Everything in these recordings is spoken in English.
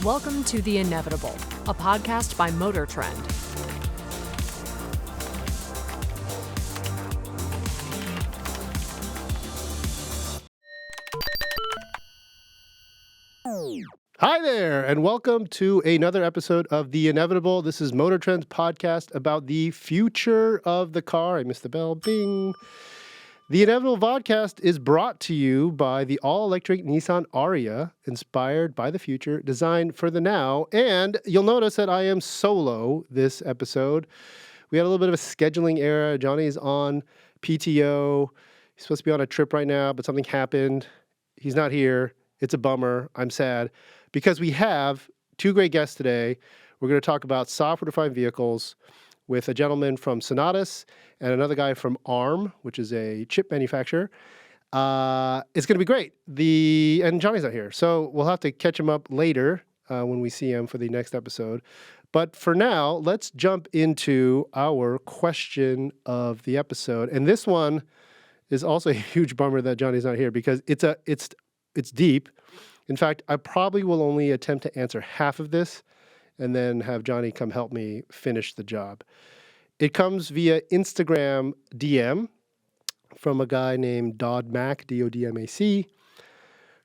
Welcome to The InEVitable, a podcast by MotorTrend. Hi there, and welcome to another episode of The InEVitable. This is MotorTrend's podcast about the future of the car. I missed the bell. Bing. The InEVitable podcast is brought to you by the all-electric Nissan Ariya, inspired by the future, designed for the now. And you'll notice that I am solo this episode. We had a little bit of a scheduling error. Johnny's on PTO. He's supposed to be on a trip right now, but something happened. He's not here. It's a bummer. I'm sad. Because we have two great guests today. We're going to talk about software-defined vehicles with a gentleman from Sonatus and another guy from ARM, which is a chip manufacturer. It's going to be great. And Johnny's not here, so we'll have to catch him up later when we see him for the next episode. But for now, let's jump into our question of the episode. And this one is also a huge bummer that Johnny's not here because it's deep. In fact, I probably will only attempt to answer half of this and then have Johnny come help me finish the job. It comes via Instagram DM from a guy named Dodmac, D-O-D-M-A-C,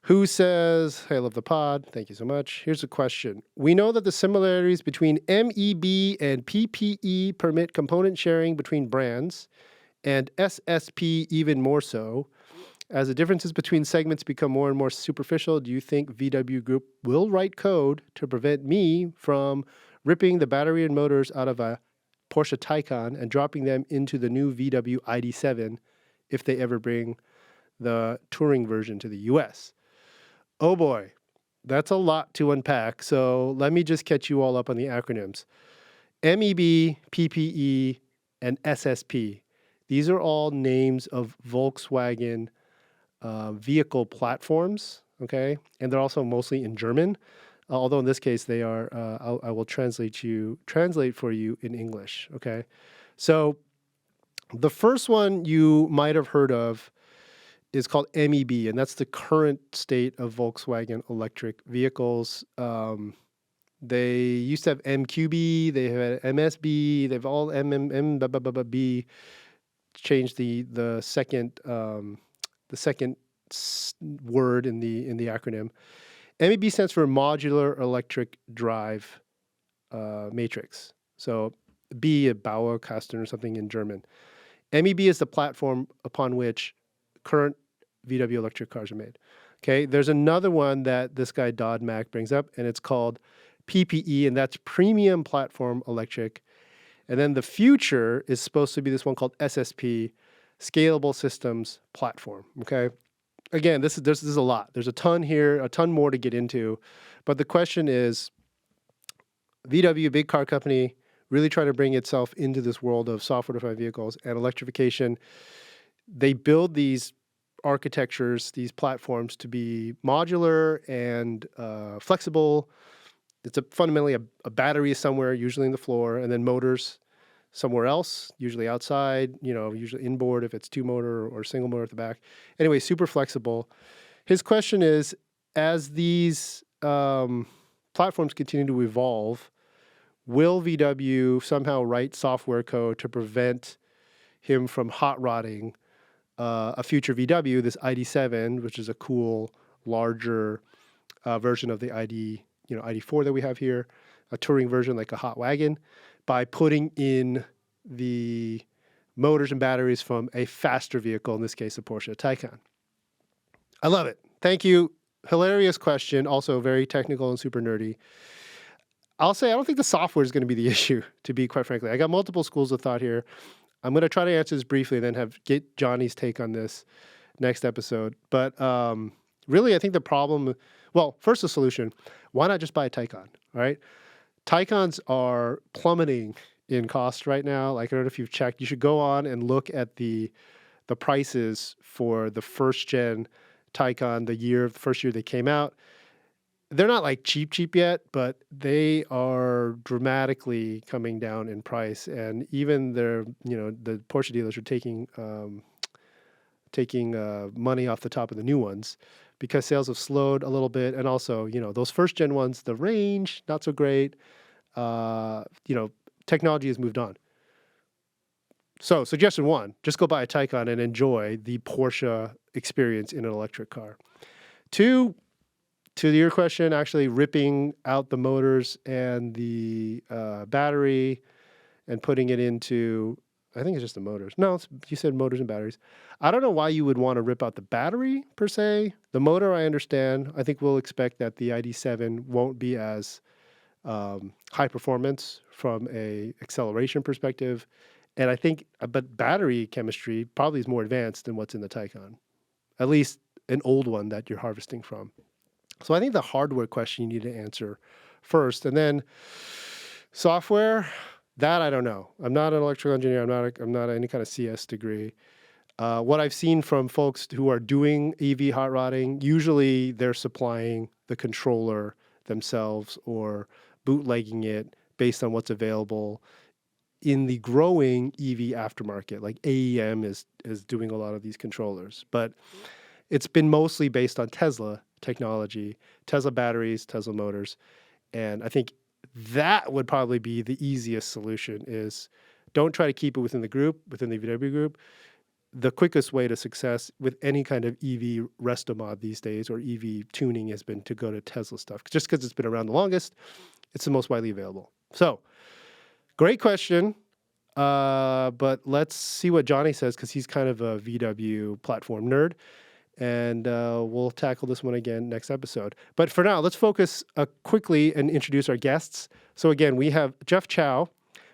who says, "Hey, I love the pod. Thank you so much. Here's a question. We know that the similarities between MEB and PPE permit component sharing between brands, and SSP even more so. As the differences between segments become more and more superficial, do you think VW Group will write code to prevent me from ripping the battery and motors out of a Porsche Taycan and dropping them into the new VW ID.7 if they ever bring the touring version to the US? Oh boy, that's a lot to unpack. So let me just catch you all up on the acronyms. MEB, PPE, and SSP. These are all names of Volkswagen vehicle platforms, okay? And they're also mostly in German, although in this case they are, I will translate for you in English, okay? So the first one you might have heard of is called MEB, and that's the current state of Volkswagen electric vehicles. They used to have MQB, they had MSB, they've all MMB, changed the second word in the acronym. MEB stands for Modular Electric Drive Matrix. So B, a Baukasten or something in German. MEB is the platform upon which current VW electric cars are made. Okay, there's another one that this guy Dodd Mack brings up, and it's called PPE, and that's Premium Platform Electric. And then the future is supposed to be this one called SSP, Scalable Systems Platform. Okay, again, this is a lot. There's a ton here, a ton more to get into, but the question is, VW, big car company, really trying to bring itself into this world of software-defined vehicles and electrification. They build these architectures, these platforms to be modular and flexible. It's fundamentally a battery somewhere, usually in the floor, and then motors somewhere else, usually outside, usually inboard if it's two motor or single motor at the back. Anyway, super flexible. His question is, as these platforms continue to evolve, will VW somehow write software code to prevent him from hot rodding a future VW, this ID.7, which is a cool, larger version of the ID4 that we have here, a touring version like a hot wagon, by putting in the motors and batteries from a faster vehicle, in this case, a Porsche Taycan? I love it. Thank you. Hilarious question, also very technical and super nerdy. I'll say I don't think the software is going to be the issue, to be quite frankly. I got multiple schools of thought here. I'm going to try to answer this briefly and then get Johnny's take on this next episode. But really, I think the problem, first the solution, why not just buy a Taycan, all right? Taycans are plummeting in cost right now. Like, I don't know if you've checked. You should go on and look at the prices for the first gen Taycan, the first year they came out. They're not like cheap yet, but they are dramatically coming down in price. And even the Porsche dealers are taking money off the top of the new ones because sales have slowed a little bit. And also, those first gen ones, the range, not so great. Technology has moved on. So suggestion one, just go buy a Taycan and enjoy the Porsche experience in an electric car. Two, to your question, actually ripping out the motors and the battery and putting it into, I think it's just the motors. No, you said motors and batteries. I don't know why you would want to rip out the battery per se. The motor, I understand. I think we'll expect that the ID7 won't be as high performance from a acceleration perspective. And I think, but battery chemistry probably is more advanced than what's in the Taycan, at least an old one that you're harvesting from. So I think the hardware question you need to answer first, and then software, that I don't know. I'm not an electrical engineer. I'm not any kind of CS degree. What I've seen from folks who are doing EV hot rodding, usually they're supplying the controller themselves or bootlegging it based on what's available in the growing EV aftermarket. Like AEM is doing a lot of these controllers, but it's been mostly based on Tesla technology, Tesla batteries, Tesla motors. And I think that would probably be the easiest solution is don't try to keep it within the group, within the VW group. The quickest way to success with any kind of EV resto mod these days or EV tuning has been to go to Tesla stuff. Just because it's been around the longest, it's the most widely available. So great question. But let's see what Johnny says because he's kind of a VW platform nerd. And we'll tackle this one again next episode. But for now, let's focus quickly and introduce our guests. So again, we have Jeff Chou,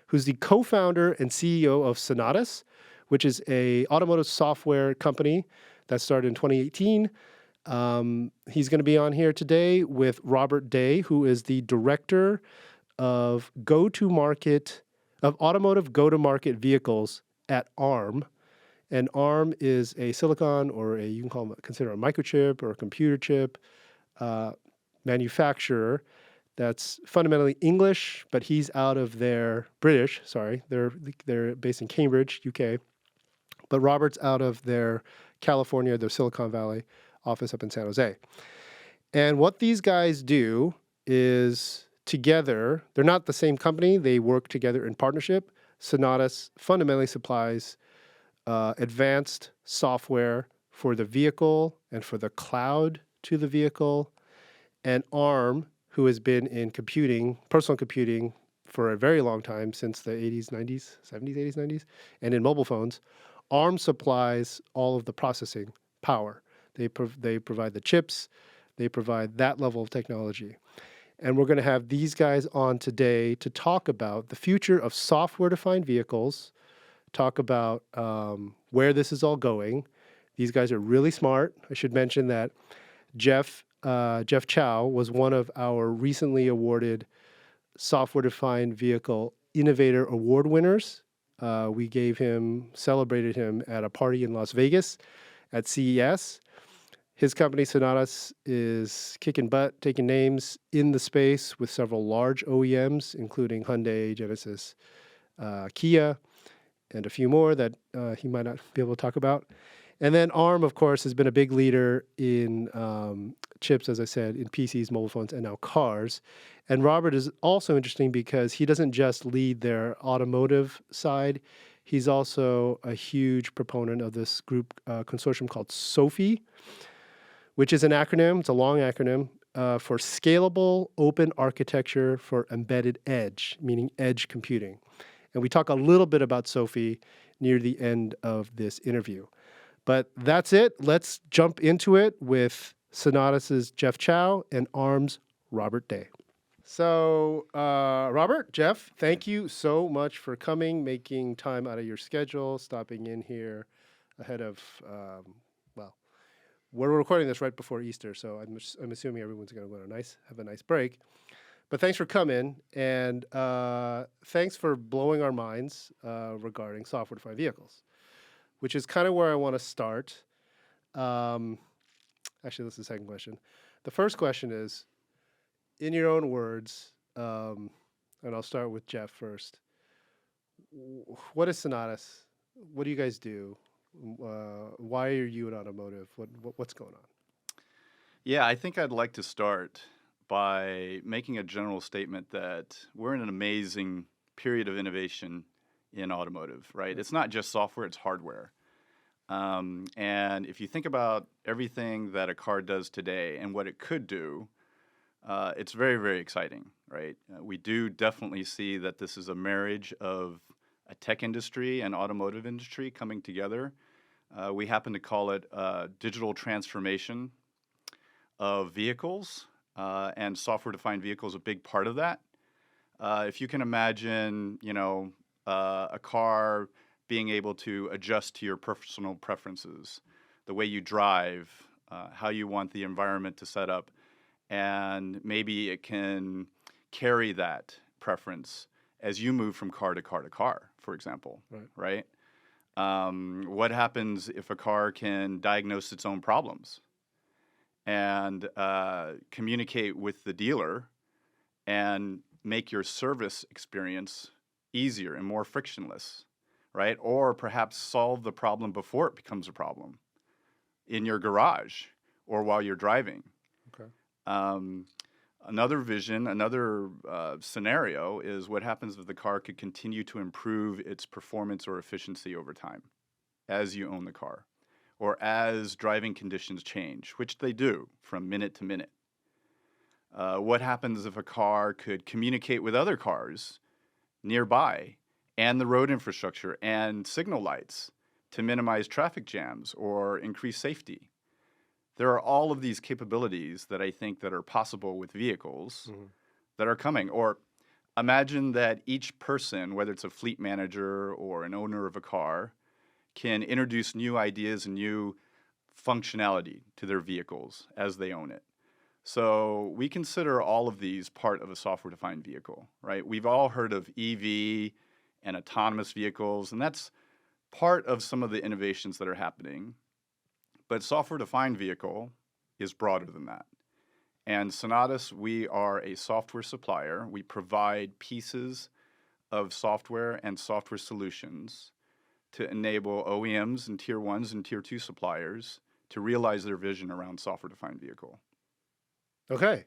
who's the co-founder and CEO of Sonatus, which is a automotive software company that started in 2018. He's going to be on here today with Robert Day, who is the director of automotive go-to-market vehicles at ARM. And ARM is a silicon or you can consider a microchip or a computer chip manufacturer that's fundamentally English, but he's out of British, sorry. They're based in Cambridge, UK. But Robert's out of their California, their Silicon Valley office up in San Jose. And what these guys do is together, they're not the same company, they work together in partnership. Sonatus fundamentally supplies advanced software for the vehicle and for the cloud to the vehicle. And ARM, who has been in personal computing for a very long time, since the 80s, 90s, 70s, 80s, 90s, and in mobile phones, ARM supplies all of the processing power. They provide the chips. They provide that level of technology. And we're going to have these guys on today to talk about the future of software-defined vehicles, talk about where this is all going. These guys are really smart. I should mention that Jeff Chou was one of our recently awarded software-defined vehicle innovator award winners. We celebrated him at a party in Las Vegas at CES. His company, Sonatus, is kicking butt, taking names in the space with several large OEMs, including Hyundai, Genesis, Kia, and a few more that he might not be able to talk about. And then ARM, of course, has been a big leader in chips, as I said, in PCs, mobile phones, and now cars. And Robert is also interesting because he doesn't just lead their automotive side. He's also a huge proponent of this group consortium called SOAFEE, which is an acronym. It's a long acronym for Scalable Open Architecture for Embedded Edge, meaning edge computing. And we talk a little bit about SOAFEE near the end of this interview. But that's it. Let's jump into it with Sonatus's Jeff Chou and ARM's Robert Day. So, Robert, Jeff, thank you so much for coming, making time out of your schedule, stopping in here ahead of, we're recording this right before Easter, so I'm assuming everyone's going to have a nice break. But thanks for coming, and thanks for blowing our minds regarding software-defined vehicles, which is kind of where I want to start. Actually, this is the second question. The first question is, in your own words, and I'll start with Jeff first. What is Sonatus? What do you guys do? Why are you in automotive? What's going on? Yeah, I think I'd like to start by making a general statement that we're in an amazing period of innovation in automotive, right? It's not just software, it's hardware. And if you think about everything that a car does today and what it could do, it's very, very exciting, right? We do definitely see that this is a marriage of a tech industry and automotive industry coming together. We happen to call it digital transformation of vehicles, and software-defined vehicles a big part of that. If you can imagine, a car being able to adjust to your personal preferences, the way you drive, how you want the environment to set up, and maybe it can carry that preference as you move from car to car to car, for example, right? What happens if a car can diagnose its own problems and communicate with the dealer and make your service experience easier and more frictionless, right? Or perhaps solve the problem before it becomes a problem in your garage or while you're driving. Okay. Another vision, another scenario is what happens if the car could continue to improve its performance or efficiency over time as you own the car, or as driving conditions change, which they do from minute to minute. What happens if a car could communicate with other cars nearby and the road infrastructure and signal lights to minimize traffic jams or increase safety? There are all of these capabilities that I think that are possible with vehicles that are coming. Or imagine that each person, whether it's a fleet manager or an owner of a car, can introduce new ideas and new functionality to their vehicles as they own it. So we consider all of these part of a software-defined vehicle, right? We've all heard of EV and autonomous vehicles, and that's part of some of the innovations that are happening. But software-defined vehicle is broader than that. And Sonatus, we are a software supplier. We provide pieces of software and software solutions to enable OEMs and Tier 1s and Tier 2 suppliers to realize their vision around software-defined vehicle. Okay.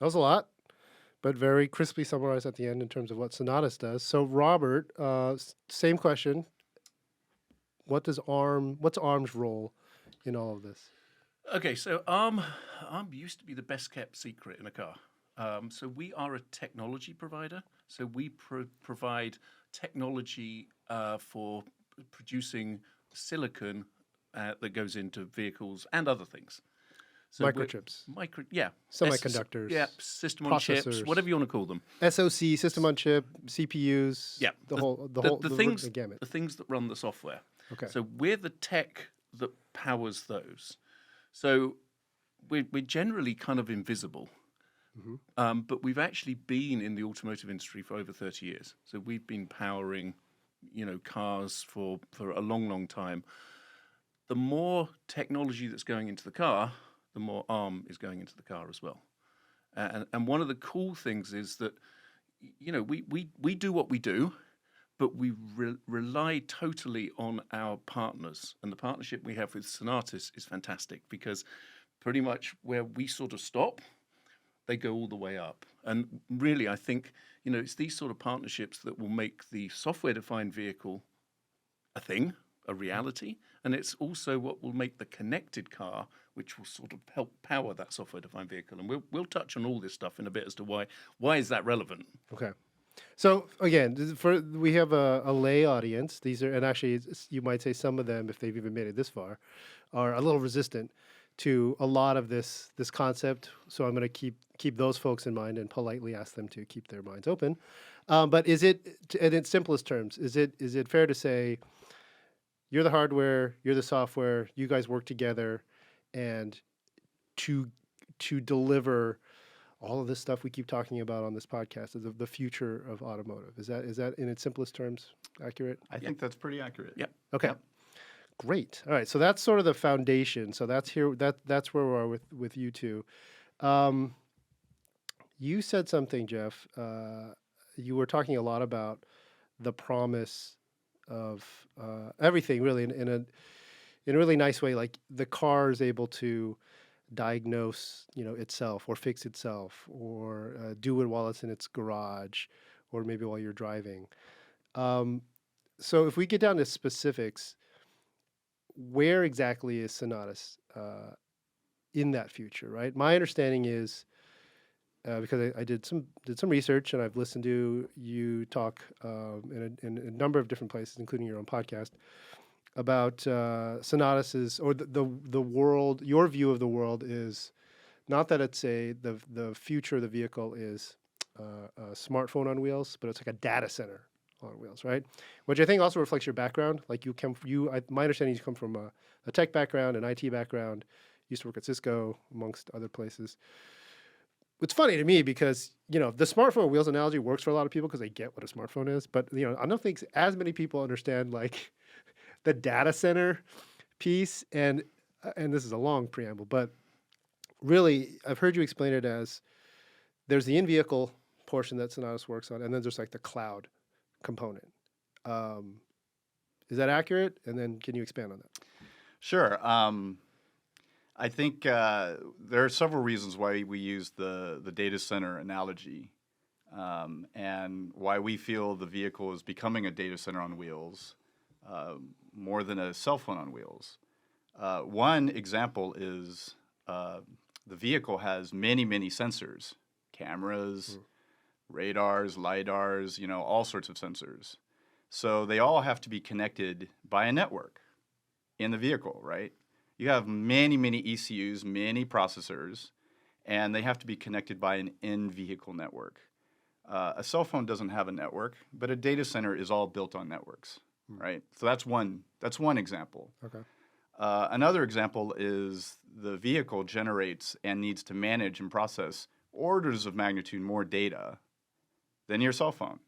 That was a lot, but very crisply summarized at the end in terms of what Sonatus does. So, Robert, same question. What's ARM's role in all of this? Okay, so ARM used to be the best kept secret in a car. So we are a technology provider. So we provide technology for producing silicon that goes into vehicles and other things. So Microchips. Semiconductors. System on chips, processors. whatever you want to call them. SoC, system on chip, CPUs. Yeah, the things, gamut. the things that run the software. Okay. So we're the tech that powers those. So we're generally kind of invisible, but we've actually been in the automotive industry for over 30 years. So we've been powering, cars for a long, long time. The more technology that's going into the car, the more ARM is going into the car as well. And one of the cool things is that, we do what we do, but we rely totally on our partners. And the partnership we have with Sonatus is fantastic because pretty much where we sort of stop, they go all the way up. And really, I think, it's these sort of partnerships that will make the software-defined vehicle a thing, a reality. And it's also what will make the connected car, which will sort of help power that software-defined vehicle. And we'll touch on all this stuff in a bit as to why is that relevant. Okay. So again, we have a lay audience. These are, and actually, you might say some of them, if they've even made it this far, are a little resistant to a lot of this concept. So I'm going to keep those folks in mind and politely ask them to keep their minds open. But is it, in its simplest terms, is it fair to say you're the hardware, you're the software, you guys work together, and to deliver all of this stuff we keep talking about on this podcast is the future of automotive. Is that in its simplest terms accurate? I think that's pretty accurate. Yep. Okay. Yep. Great. All right. So that's sort of the foundation. So that's where we are with you two. You said something, Jeff. You were talking a lot about the promise of everything, really, in a really nice way. Like the car is able to diagnose, itself or fix itself or do it while it's in its garage or maybe while you're driving. So if we get down to specifics, where exactly is Sonatus in that future, right? My understanding is, because I did some research and I've listened to you talk in a number of different places, including your own podcast, about Sonatus's or the world. Your view of the world is not that it's the future of the vehicle is a smartphone on wheels, but it's like a data center on wheels, right? Which I think also reflects your background. Like my understanding is you come from a tech background, an IT background. Used to work at Cisco, amongst other places. It's funny to me because, the smartphone on wheels analogy works for a lot of people because they get what a smartphone is. But, I don't think as many people understand, like, the data center piece. And this is a long preamble, but really, I've heard you explain it as there's the in-vehicle portion that Sonatus works on, and then there's, like, the cloud component. Is that accurate? And then can you expand on that? Sure. I think there are several reasons why we use the data center analogy, and why we feel the vehicle is becoming a data center on wheels more than a cell phone on wheels. One example is the vehicle has many, many sensors, cameras, radars, LiDARs, all sorts of sensors. So they all have to be connected by a network in the vehicle, right? You have many, many ECUs, many processors, and they have to be connected by an in-vehicle network. A cell phone doesn't have a network, but a data center is all built on networks, right? So that's one example. Okay. Another example is the vehicle generates and needs to manage and process orders of magnitude more data than your cell phone.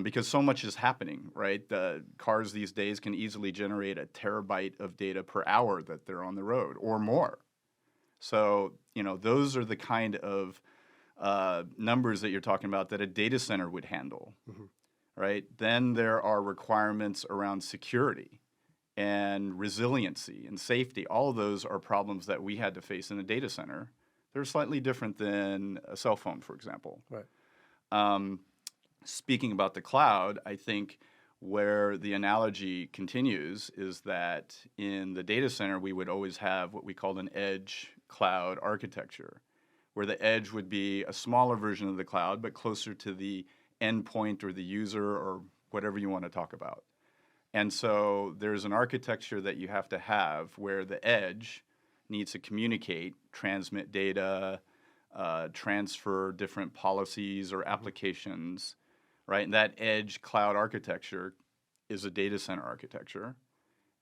Because so much is happening, right? The cars these days can easily generate a terabyte of data per hour that they're on the road or more. So, those are the kind of numbers that you're talking about that a data center would handle, right? Then there are requirements around security and resiliency and safety. All of those are problems that we had to face in a data center. They're slightly different than a cell phone, for example. Right. Speaking about the cloud, I think where the analogy continues is that in the data center, we would always have what we call an edge cloud architecture, where the edge would be a smaller version of the cloud, but closer to the endpoint or the user or whatever you want to talk about. And so there's an architecture that you have to have where the edge needs to communicate, transmit data, transfer different policies or applications, right? And that edge cloud architecture is a data center architecture.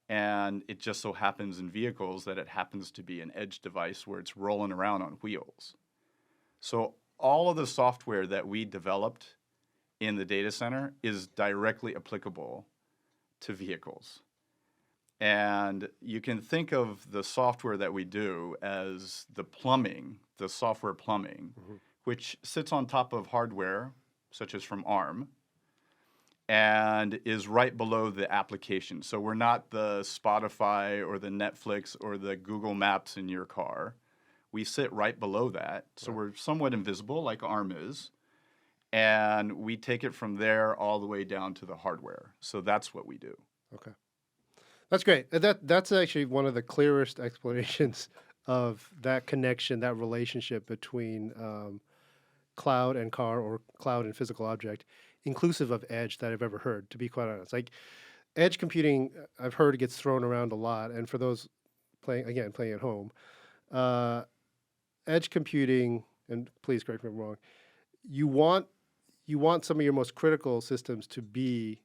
And it just so happens in vehicles that it happens to be an edge device where it's rolling around on wheels. So all of the software that we developed in the data center is directly applicable to vehicles. And you can think of the software that we do as the plumbing, the software plumbing, which sits on top of hardware, such as from ARM, and is right below the application. So we're not the Spotify or the Netflix or the Google Maps in your car. We sit right below that. So we're somewhat invisible, like ARM is. And we take it from there all the way down to the hardware. So that's what we do. Okay. That's great. That's actually one of the clearest explanations of that connection, that relationship between cloud and car or cloud and physical object, inclusive of edge, that I've ever heard, to be quite honest. Like edge computing, I've heard it gets thrown around a lot. And for those playing at home, edge computing, and please correct me if I'm wrong, you want some of your most critical systems to be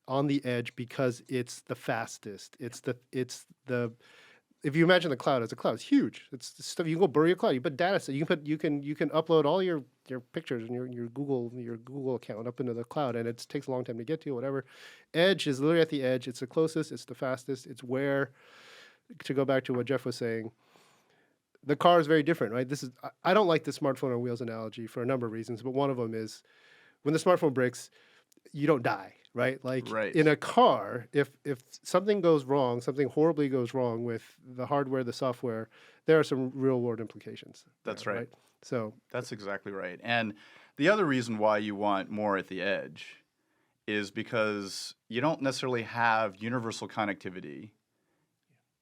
on the edge because it's the fastest. It's the if you imagine the cloud as a cloud, it's huge. It's stuff you can go bury your cloud. You put data set. You can upload all your pictures and your Google account up into the cloud, and it takes a long time to get to. Whatever. Edge is literally at the edge. It's the closest. It's the fastest. It's where, to go back to what Jeff was saying, the car is very different, right? I don't like the smartphone on wheels analogy for a number of reasons, but one of them is when the smartphone breaks, you don't die. right? Like Right. in a car, if something goes wrong, something horribly goes wrong with the hardware, the software, there are some real world implications. That's there, right. So That's exactly right. And the other reason why you want more at the edge is because you don't necessarily have universal connectivity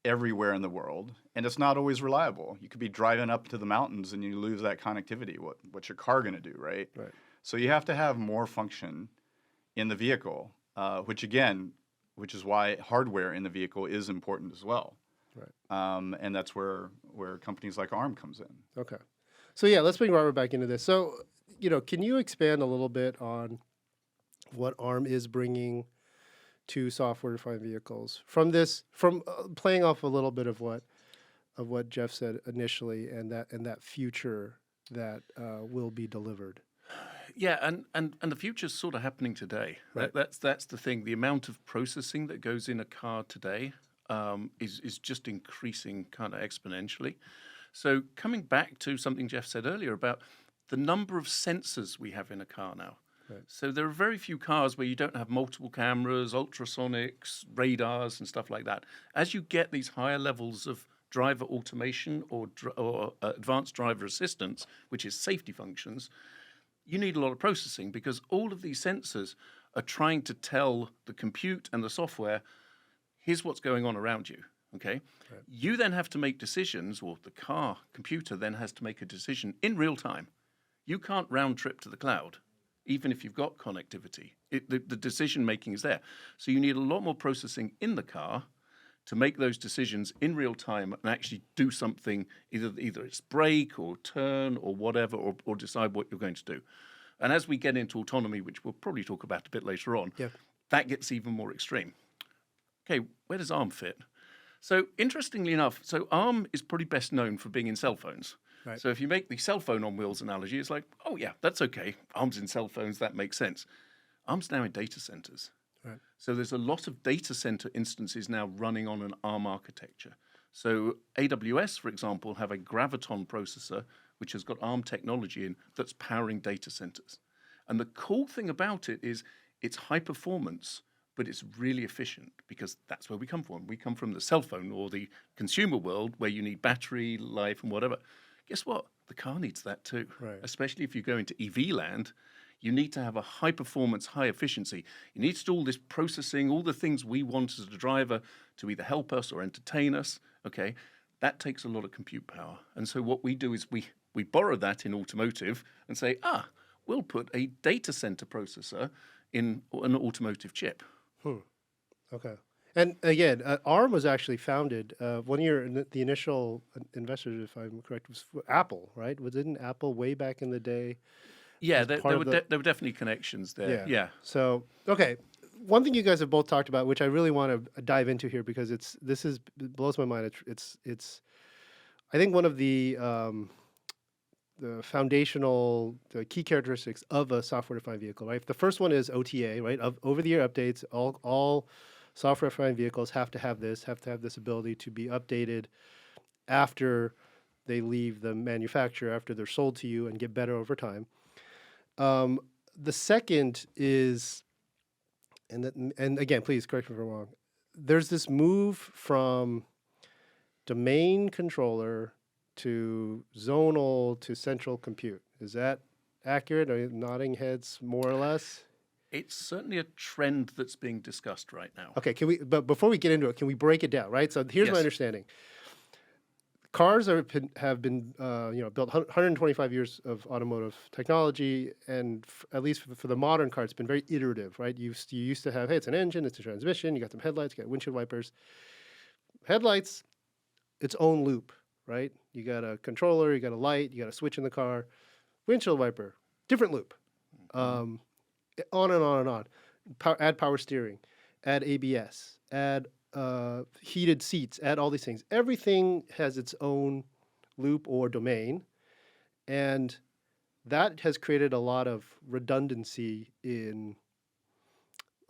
everywhere in the world, and it's not always reliable. You could be driving up to the mountains and you lose that connectivity. What's your car going to do, right? Right. So you have to have more function in the vehicle, which is why hardware in the vehicle is important as well. Right. And that's where companies like ARM comes in. Okay. So yeah, let's bring Robert back into this. So, can you expand a little bit on what ARM is bringing to software-defined vehicles from playing off a little bit of what Jeff said initially, and that future that will be delivered? Yeah, and the future's sort of happening today. Right. That's the thing. The amount of processing that goes in a car today is just increasing kind of exponentially. So coming back to something Jeff said earlier about the number of sensors we have in a car now. Right. So there are very few cars where you don't have multiple cameras, ultrasonics, radars, and stuff like that. As you get these higher levels of driver automation or advanced driver assistance, which is safety functions, you need a lot of processing because all of these sensors are trying to tell the compute and the software, here's what's going on around you. Okay. Right. You then have to make decisions, or the car computer then has to make a decision in real time. You can't round trip to the cloud, even if you've got connectivity. The decision making is there. So you need a lot more processing in the car to make those decisions in real time and actually do something, either it's brake or turn or whatever, or decide what you're going to do. And as we get into autonomy, which we'll probably talk about a bit later on, that gets even more extreme. Okay, where does ARM fit? So interestingly enough, ARM is probably best known for being in cell phones. Right. So if you make the cell phone on wheels analogy, it's like, oh yeah, that's okay. ARM's in cell phones, that makes sense. ARM's now in data centers. Right. So there's a lot of data center instances now running on an ARM architecture. So AWS, for example, have a Graviton processor, which has got ARM technology in, that's powering data centers. And the cool thing about it is it's high performance, but it's really efficient because that's where we come from. We come from the cell phone or the consumer world where you need battery life and whatever. Guess what? The car needs that too, Right. Especially if you go into EV land. You need to have a high performance, high efficiency. You need to do all this processing, all the things we want as a driver to either help us or entertain us. Okay, that takes a lot of compute power. And so what we do is we borrow that in automotive and say, we'll put a data center processor in an automotive chip. Okay. And again, ARM was actually founded, one year, the initial investors, if I'm correct, was Apple, right? Didn't Apple way back in the day? Yeah, as there part were of the- there were definitely connections there. Yeah. So, okay. One thing you guys have both talked about, which I really want to dive into here because it blows my mind. It's I think one of the foundational, the key characteristics of a software-defined vehicle, right? The first one is OTA, right? Over-the-air updates. All software-defined vehicles have to have this ability to be updated after they leave the manufacturer, after they're sold to you, and get better over time. The second is, and again, please correct me if I'm wrong, there's this move from domain controller to zonal to central compute. Is that accurate? Are you nodding heads more or less? It's certainly a trend that's being discussed right now. Okay, but before we get into it, can we break it down, right? So here's my Yes. understanding. Cars have been built 125 years of automotive technology, and at least for the modern car, it's been very iterative, right? You used to have, hey, it's an engine, it's a transmission, you got some headlights, you got windshield wipers. Headlights, its own loop, right? You got a controller, you got a light, you got a switch in the car. Windshield wiper, different loop. On and on and on. Add power steering, add ABS, add heated seats, add all these things. Everything has its own loop or domain, and that has created a lot of redundancy in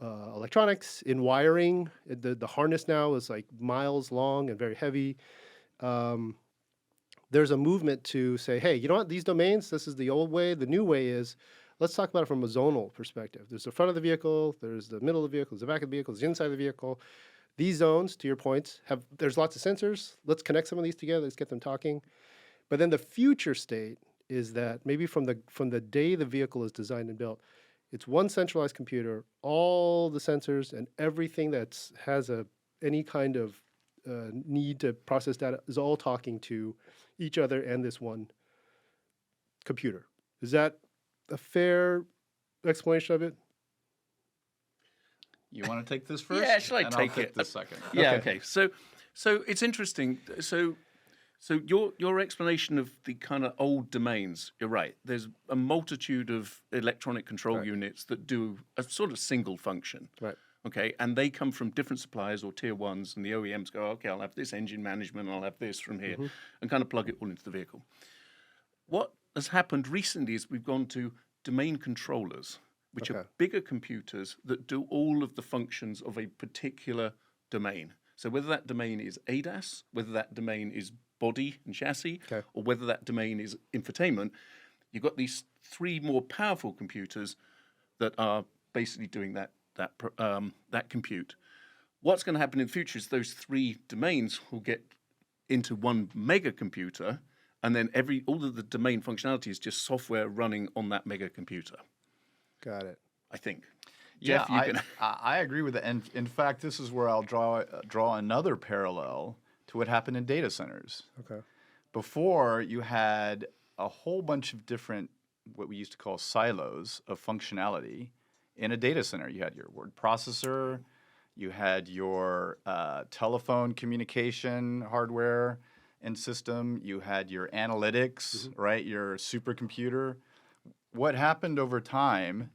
electronics, in wiring. The harness now is like miles long and very heavy. There's a movement to say, hey, you know what? These domains, this is the old way. The new way is let's talk about it from a zonal perspective. There's the front of the vehicle, there's the middle of the vehicle, there's the back of the vehicle, there's the inside of the vehicle. These zones, to your points, there's lots of sensors. Let's connect some of these together. Let's get them talking. But then the future state is that maybe from the day the vehicle is designed and built, it's one centralized computer, all the sensors and everything that has any kind of need to process data is all talking to each other and this one computer. Is that a fair explanation of it? You want to take this first? Yeah, shall I and take I'll it? the second. Yeah, okay. So it's interesting. So your explanation of the kind of old domains, you're right. There's a multitude of electronic control units that do a sort of single function. Right. Okay, and they come from different suppliers or tier ones, and the OEMs go, okay, I'll have this engine management, I'll have this from here, and kind of plug it all into the vehicle. What has happened recently is we've gone to domain controllers, which are bigger computers that do all of the functions of a particular domain. So whether that domain is ADAS, whether that domain is body and chassis, or whether that domain is infotainment, you've got these three more powerful computers that are basically doing that compute. What's going to happen in the future is those three domains will get into one mega computer, and then all of the domain functionality is just software running on that mega computer. Got it. I think. Yeah, Jeff, you can... I agree with that. And in fact, this is where I'll draw another parallel to what happened in data centers. Okay. Before, you had a whole bunch of different, what we used to call silos of functionality in a data center. You had your word processor, you had your telephone communication hardware and system, you had your analytics, right, your supercomputer. What happened over time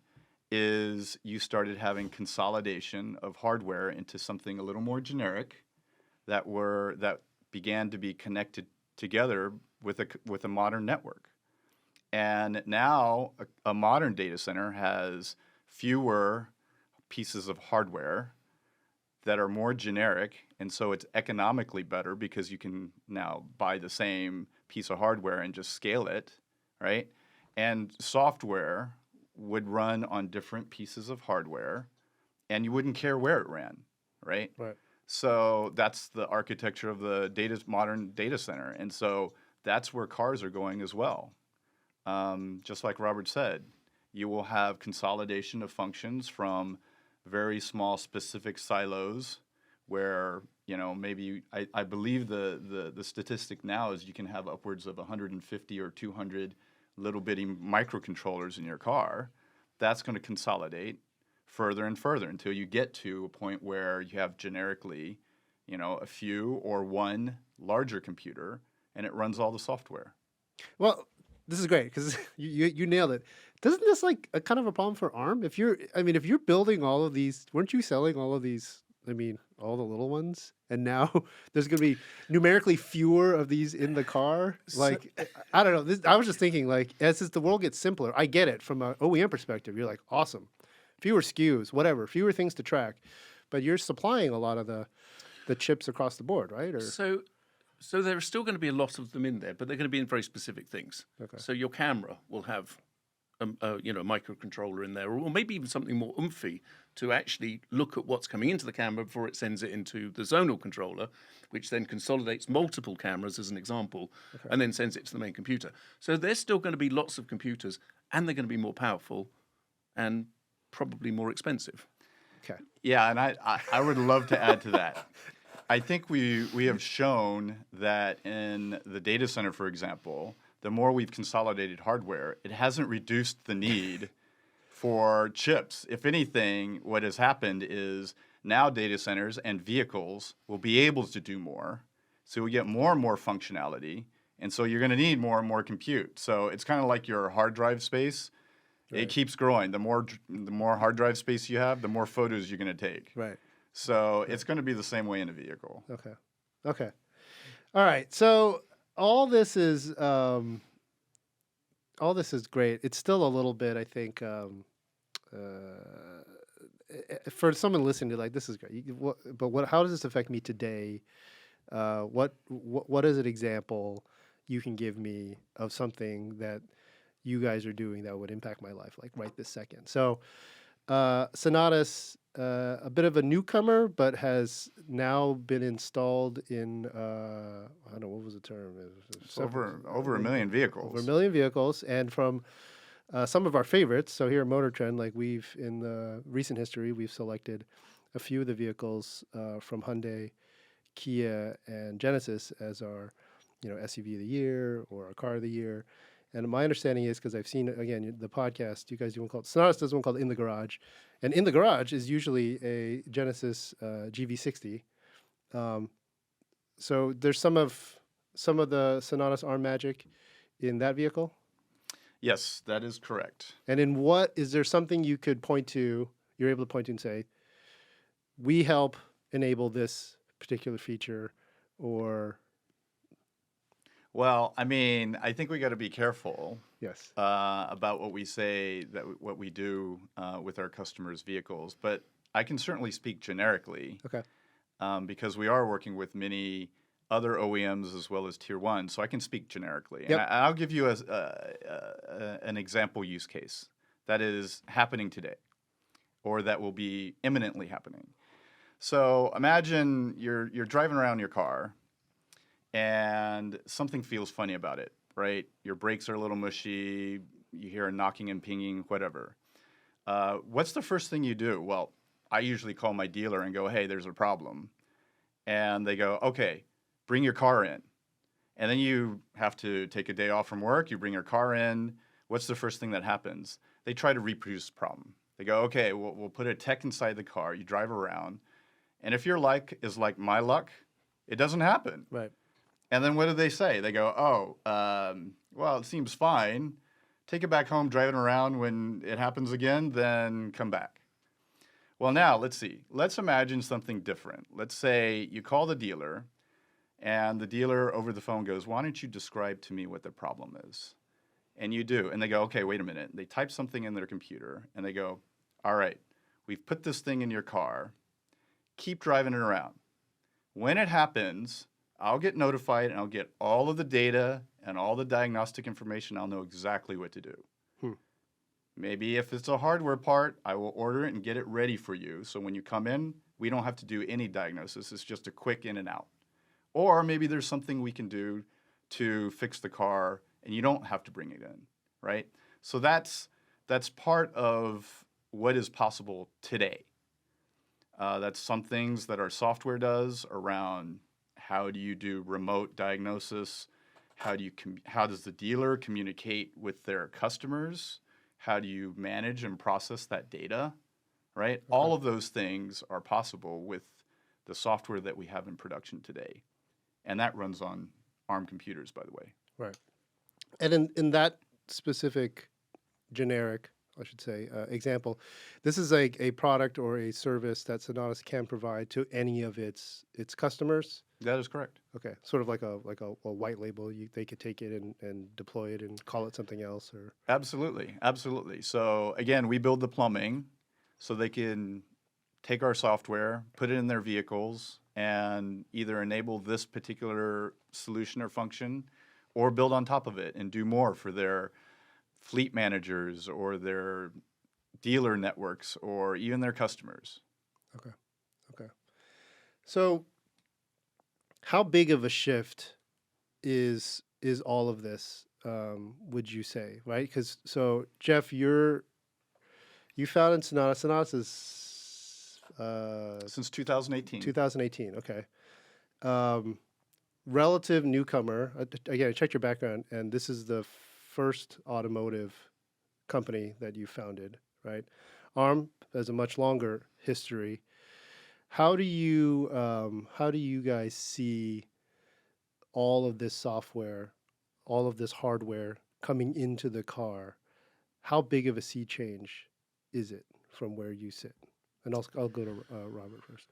is you started having consolidation of hardware into something a little more generic that began to be connected together with a modern network. And now a modern data center has fewer pieces of hardware that are more generic, and so it's economically better because you can now buy the same piece of hardware and just scale it, right? And software would run on different pieces of hardware, and you wouldn't care where it ran, right? Right. So that's the architecture of the modern data center, and so that's where cars are going as well. Just like Robert said, you will have consolidation of functions from very small specific silos where, maybe I believe the statistic now is you can have upwards of 150 or 200 little bitty microcontrollers in your car. That's going to consolidate further and further until you get to a point where you have generically, a few or one larger computer, and it runs all the software. Well, this is great because you nailed it. Doesn't this like a kind of a problem for ARM? If you're building all of these, weren't you selling all of these? All the little ones, and now there's going to be numerically fewer of these in the car. I don't know. I was just thinking, as the world gets simpler, I get it from an OEM perspective. You're like, awesome, fewer SKUs, whatever, fewer things to track, but you're supplying a lot of the chips across the board, right? Or So there are still going to be a lot of them in there, but they're going to be in very specific things. Okay. So your camera will have a microcontroller in there, or maybe even something more oomphy to actually look at what's coming into the camera before it sends it into the zonal controller, which then consolidates multiple cameras, as an example, and then sends it to the main computer. So there's still going to be lots of computers, and they're going to be more powerful and probably more expensive. okay, Yeah, and I would love to add to that. I think we have shown that in the data center, for example, the more we've consolidated hardware, it hasn't reduced the need for chips. If anything, what has happened is now data centers and vehicles will be able to do more. So we get more and more functionality, and so you're going to need more and more compute. So it's kind of like your hard drive space. Right. It keeps growing. The more hard drive space you have, the more photos you're going to take. right, So it's going to be the same way in a vehicle. okay, all right. So all this is great. It's still a little bit, I think, for someone listening to this is great. But how does this affect me today? What is an example you can give me of something that you guys are doing that would impact my life, like right this second. So Sonatus, a bit of a newcomer, but has now been installed in, I don't know, what was the term? It's over a million vehicles. Over a million vehicles. And from some of our favorites, so here at MotorTrend, like in the recent history, we've selected a few of the vehicles from Hyundai, Kia, and Genesis as our, SUV of the year or our car of the year. And my understanding is, because I've seen, again, the podcast, you guys do one called, Sonatus does one called In the Garage. And In the Garage is usually a Genesis GV60. So there's some of the Sonatus ARM magic in that vehicle? Yes, that is correct. And is there something you could point to, you're able to point to and say, we help enable this particular feature, or... Well, I mean, I think we got to be careful Yes. About what we say, what we do with our customers' vehicles. But I can certainly speak generically. Okay. Because we are working with many other OEMs as well as Tier 1, so I can speak generically. Yep. And I'll give you an example use case that is happening today, or that will be imminently happening. So imagine you're driving around your car, and something feels funny about it, right? Your brakes are a little mushy, you hear a knocking and pinging, whatever. What's the first thing you do? Well, I usually call my dealer and go, hey, there's a problem. And they go, okay, bring your car in. And then you have to take a day off from work, you bring your car in. What's the first thing that happens? They try to reproduce the problem. They go, okay, we'll put a tech inside the car, you drive around. And if your luck is like my luck, it doesn't happen. Right. And then what do they say? They go, well, it seems fine. Take it back home, drive it around. When it happens again, then come back. Well, now, let's see. Let's imagine something different. Let's say you call the dealer, and the dealer over the phone goes, why don't you describe to me what the problem is? And you do. And they go, okay, wait a minute. They type something in their computer, and they go, all right, we've put this thing in your car. Keep driving it around. When it happens, I'll get notified, and I'll get all of the data and all the diagnostic information. I'll know exactly what to do. Maybe if it's a hardware part, I will order it and get it ready for you. So when you come in, we don't have to do any diagnosis. It's just a quick in and out. Or maybe there's something we can do to fix the car, and you don't have to bring it in, right? So that's part of what is possible today. That's some things that our software does around how do you do remote diagnosis, how does the dealer communicate with their customers, how do you manage and process that data, right? Okay. All of those things are possible with the software that we have in production today. And that runs on ARM computers, by the way. Right. And in that specific generic, I should say, example, this is a product or a service that Sonatus can provide to any of its customers? That is correct. Okay. Sort of like a white label. They could take it and deploy it and call it something else? Or Absolutely. Absolutely. So, again, we build the plumbing so they can take our software, put it in their vehicles, and either enable this particular solution or function or build on top of it and do more for their fleet managers or their dealer networks or even their customers. Okay. So how big of a shift is all of this, would you say, right? Because, so Jeff, you founded Sonatus. Sonatus is... Since 2018. 2018, okay. Relative newcomer. Again, I checked your background, and this is the first automotive company that you founded, right? ARM has a much longer history. How do you guys see all of this software, all of this hardware coming into the car? How big of a sea change is it from where you sit? And I'll go to Robert first.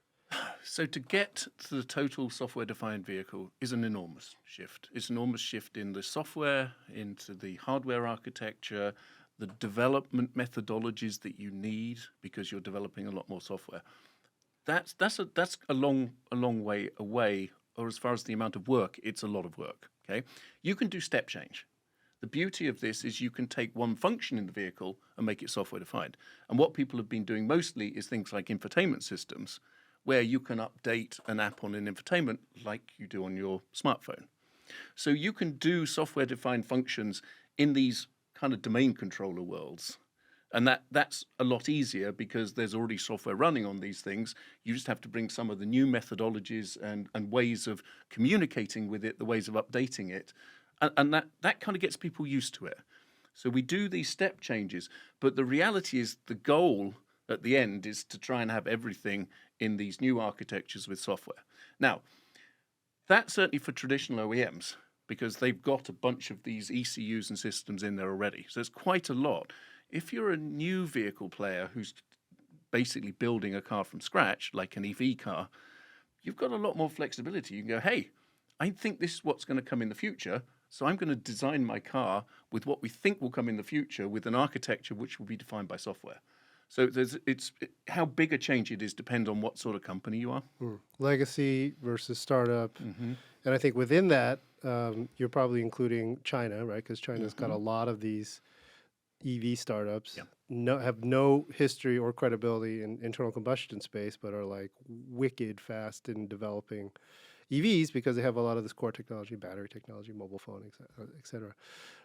So to get to the total software-defined vehicle is an enormous shift. It's an enormous shift in the software, into the hardware architecture, the development methodologies that you need because you're developing a lot more software. That's a long way away, or as far as the amount of work, it's a lot of work. Okay, you can do step change. The beauty of this is you can take one function in the vehicle and make it software defined. And what people have been doing mostly is things like infotainment systems, where you can update an app on an infotainment like you do on your smartphone. So you can do software defined functions in these kind of domain controller worlds. And that's a lot easier because there's already software running on these things. You just have to bring some of the new methodologies and ways of communicating with it, the ways of updating it. And that kind of gets people used to it. So we do these step changes. But the reality is the goal at the end is to try and have everything in these new architectures with software. Now, that's certainly for traditional OEMs because they've got a bunch of these ECUs and systems in there already. So it's quite a lot. If you're a new vehicle player who's basically building a car from scratch, like an EV car, you've got a lot more flexibility. You can go, hey, I think this is what's going to come in the future, so I'm going to design my car with what we think will come in the future with an architecture which will be defined by software. So how big a change it is depends on what sort of company you are. Legacy versus startup. And I think within that, you're probably including China, right? Because China's got a lot of these EV startups, have no history or credibility in internal combustion space, but are like wicked fast in developing EVs because they have a lot of this core technology, battery technology, mobile phone, et cetera.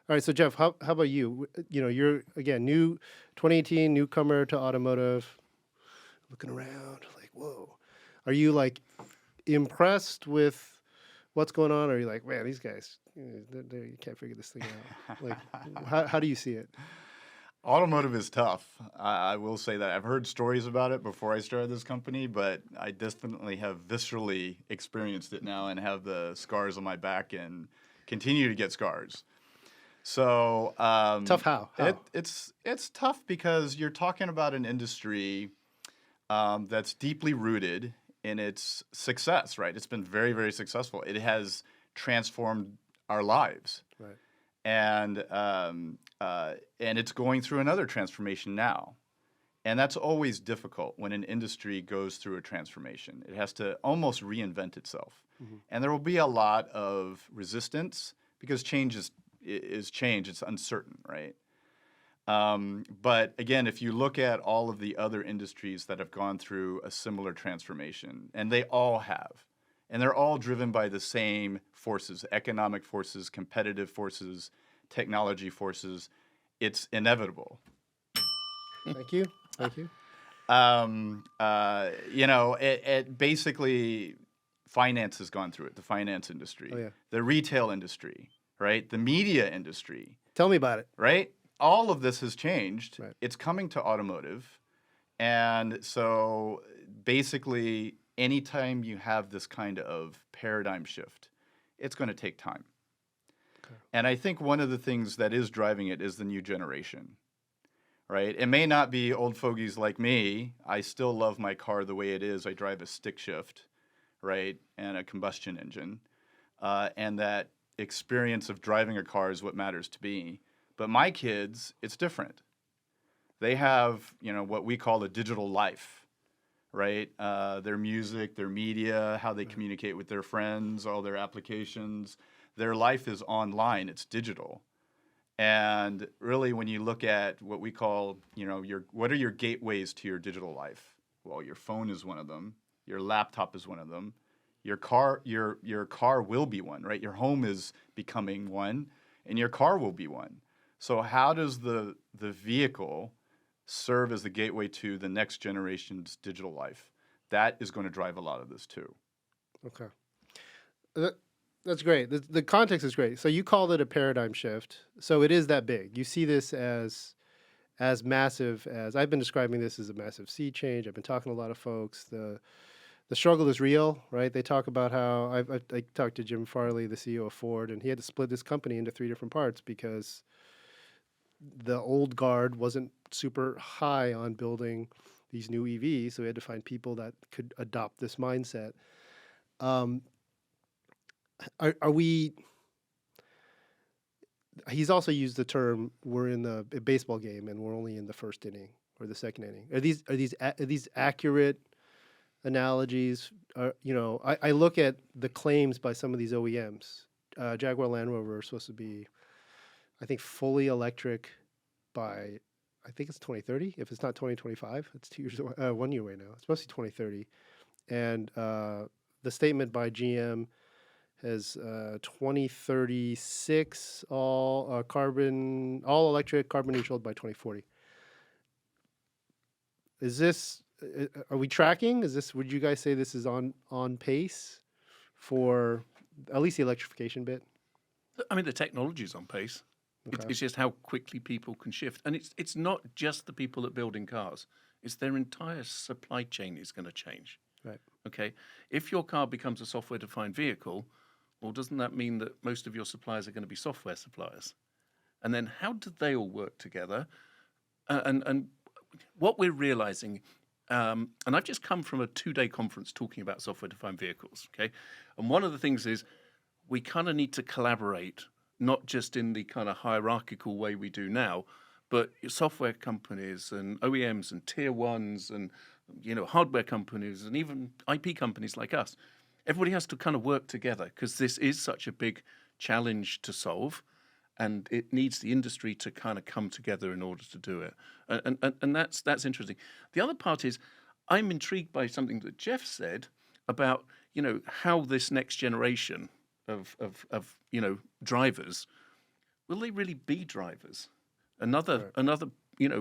All right, so Jeff, how about you? You know, you're, again, 2018 newcomer to automotive, looking around like, whoa. Are you like impressed with what's going on? Or are you like, man, these guys, you can't figure this thing out? Like, how do you see it? Automotive is tough. I will say that. I've heard stories about it before I started this company, but I definitely have viscerally experienced it now and have the scars on my back and continue to get scars. So tough how? It's tough because you're talking about an industry that's deeply rooted in its success, right? It's been very, very successful. It has transformed our lives. Right. And it's going through another transformation now. And that's always difficult when an industry goes through a transformation. It has to almost reinvent itself. And there will be a lot of resistance because change is change. It's uncertain, right? But again, if you look at all of the other industries that have gone through a similar transformation, and they all have, and they're all driven by the same forces, economic forces, competitive forces, technology forces. It's inevitable. Thank you. Thank you. You know, it basically, finance has gone through it, the finance industry, the retail industry, right? The media industry. Tell me about it. Right? All of this has changed. Right. It's coming to automotive. And so basically, anytime you have this kind of paradigm shift, it's going to take time. Okay. And I think one of the things that is driving it is the new generation, right? It may not be old fogies like me. I still love my car the way it is. I drive a stick shift, right, and a combustion engine. And that experience of driving a car is what matters to me. But my kids, it's different. They have, you know, what we call a digital life. Right? Their music, their media, how they communicate with their friends, all their applications. Their life is online. It's digital. And really, when you look at what we call, you know, what are your gateways to your digital life? Well, your phone is one of them. Your laptop is one of them. Your car will be one, right? Your home is becoming one, and your car will be one. So how does the vehicle serve as the gateway to the next generation's digital life? That is going to drive a lot of this too. Okay. That's great. The context is great. So you called it a paradigm shift. So it is that big. You see this as massive as, I've been describing this as a massive sea change. I've been talking to a lot of folks. The struggle is real, right? They talk about how, I talked to Jim Farley, the CEO of Ford, and he had to split this company into 3 different parts because the old guard wasn't super high on building these new EVs, so we had to find people that could adopt this mindset. Are we? He's also used the term, we're in a baseball game and we're only in the first inning or the second inning. Are these accurate analogies? You know, I look at the claims by some of these OEMs. Jaguar Land Rover is supposed to be I think, fully electric by, I think it's 2030. If it's not 2025, it's 2 years away, 1 year away now. It's mostly 2030. And the statement by GM has 2036 all electric, carbon neutral by 2040. Is this? Are we tracking? Would you guys say this is on pace for at least the electrification bit? I mean, the technology is on pace. Okay. It's just how quickly people can shift. And it's not just the people that build in cars. It's their entire supply chain is going to change. Right. Okay. If your car becomes a software-defined vehicle, well, doesn't that mean that most of your suppliers are going to be software suppliers? And then how do they all work together? And what we're realizing, and I've just come from a 2-day conference talking about software-defined vehicles, okay? And one of the things is we kind of need to collaborate, not just in the kind of hierarchical way we do now, but software companies and OEMs and tier ones and, hardware companies and even IP companies like us. Everybody has to kind of work together because this is such a big challenge to solve. And it needs the industry to kind of come together in order to do it. And that's interesting. The other part is I'm intrigued by something that Jeff said about, how this next generation of drivers, will they really be drivers? Another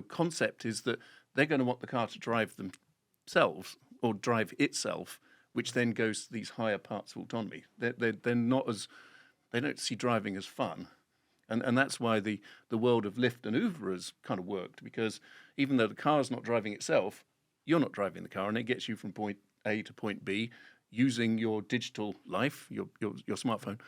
concept is that they're going to want the car to drive themselves or drive itself, which then goes to these higher parts of autonomy. They're not they don't see driving as fun. And that's why the world of Lyft and Uber has kind of worked, because even though the car's not driving itself, you're not driving the car, and it gets you from point A to point B using your digital life, your smartphone.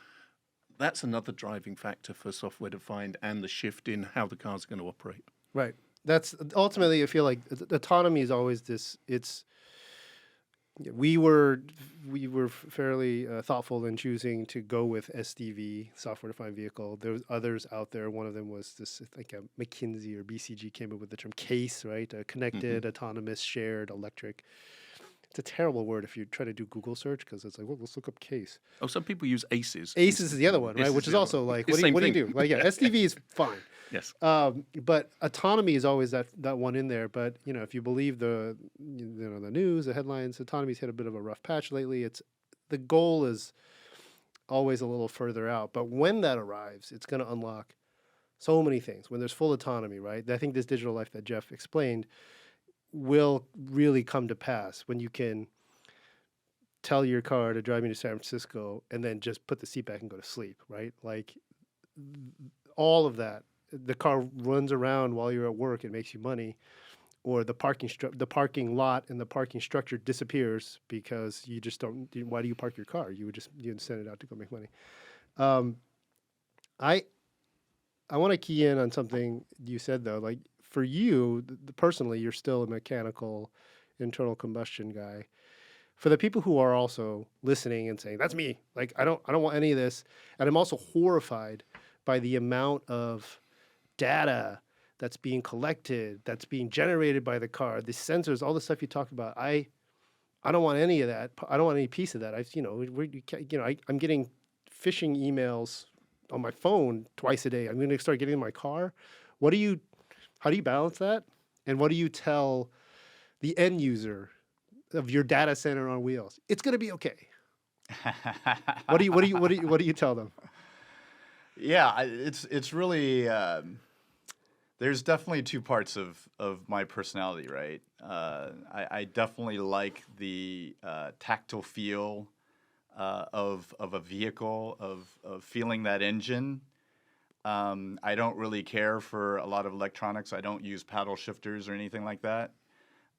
That's another driving factor for software defined and the shift in how the car's going to operate. Right. That's ultimately, I feel like autonomy is always this. We were fairly thoughtful in choosing to go with SDV, software defined vehicle. There was others out there. One of them was this, like a McKinsey or BCG came up with the term CASE, right? Connected, autonomous, shared, electric. It's a terrible word if you try to do Google search because it's like, well, let's look up CASE. Oh, some people use ACEs. ACEs is the other one, right? Which is also like, what do you do? Like, yeah, SDV is fine. Yes. But autonomy is always that one in there. But if you believe the news, the headlines, autonomy's hit a bit of a rough patch lately. The goal is always a little further out. But when that arrives, it's going to unlock so many things. When there's full autonomy, right? I think this digital life that Jeff explained will really come to pass when you can tell your car to drive me to San Francisco and then just put the seat back and go to sleep, right? Like all of that. The car runs around while you're at work and makes you money, or the parking lot and the parking structure disappears because you just don't. Why do you park your car? You would send it out to go make money. I want to key in on something you said though. Like for you personally, you're still a mechanical internal combustion guy. For the people who are also listening and saying that's me, like I don't want any of this, and I'm also horrified by the amount of data that's being collected, that's being generated by the car, the sensors, all the stuff you talk about. I don't want any of that. I don't want any piece of that. I'm getting phishing emails on my phone twice a day. I'm going to start getting in my car. How do you balance that? And what do you tell the end user of your data center on wheels? It's going to be okay. What do you tell them? Yeah, it's really there's definitely two parts of my personality, right? I definitely like the tactile feel of a vehicle, of feeling that engine. I don't really care for a lot of electronics. I don't use paddle shifters or anything like that.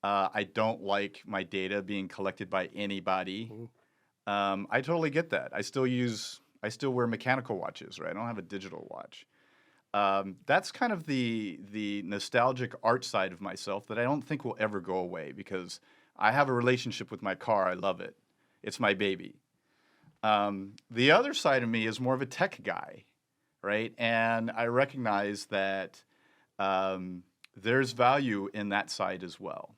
I don't like my data being collected by anybody. I totally get that. I still wear mechanical watches, right? I don't have a digital watch. That's kind of the nostalgic art side of myself that I don't think will ever go away because I have a relationship with my car. I love it. It's my baby. The other side of me is more of a tech guy, right? And I recognize that there's value in that side as well.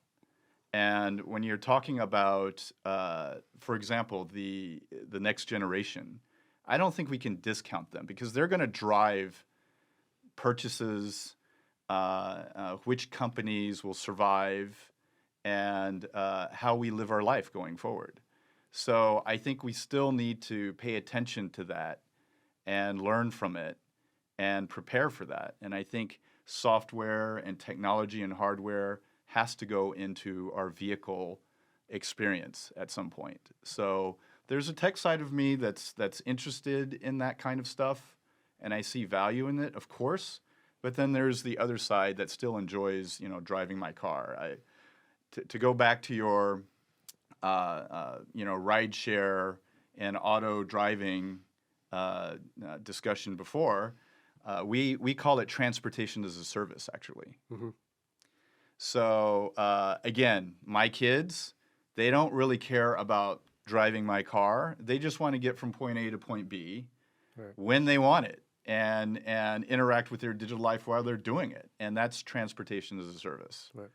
And when you're talking about, for example, the next generation, I don't think we can discount them because they're going to drive purchases, which companies will survive, and how we live our life going forward. So I think we still need to pay attention to that and learn from it and prepare for that. And I think software and technology and hardware has to go into our vehicle experience at some point. So there's a tech side of me that's interested in that kind of stuff, and I see value in it, of course. But then there's the other side that still enjoys, driving my car. To go back to your, ride share and auto driving discussion before, we call it transportation as a service, actually. Mm-hmm. So again, my kids, they don't really care about driving my car. They just want to get from point A to point B when they want it and interact with their digital life while they're doing it. And that's transportation as a service. Right.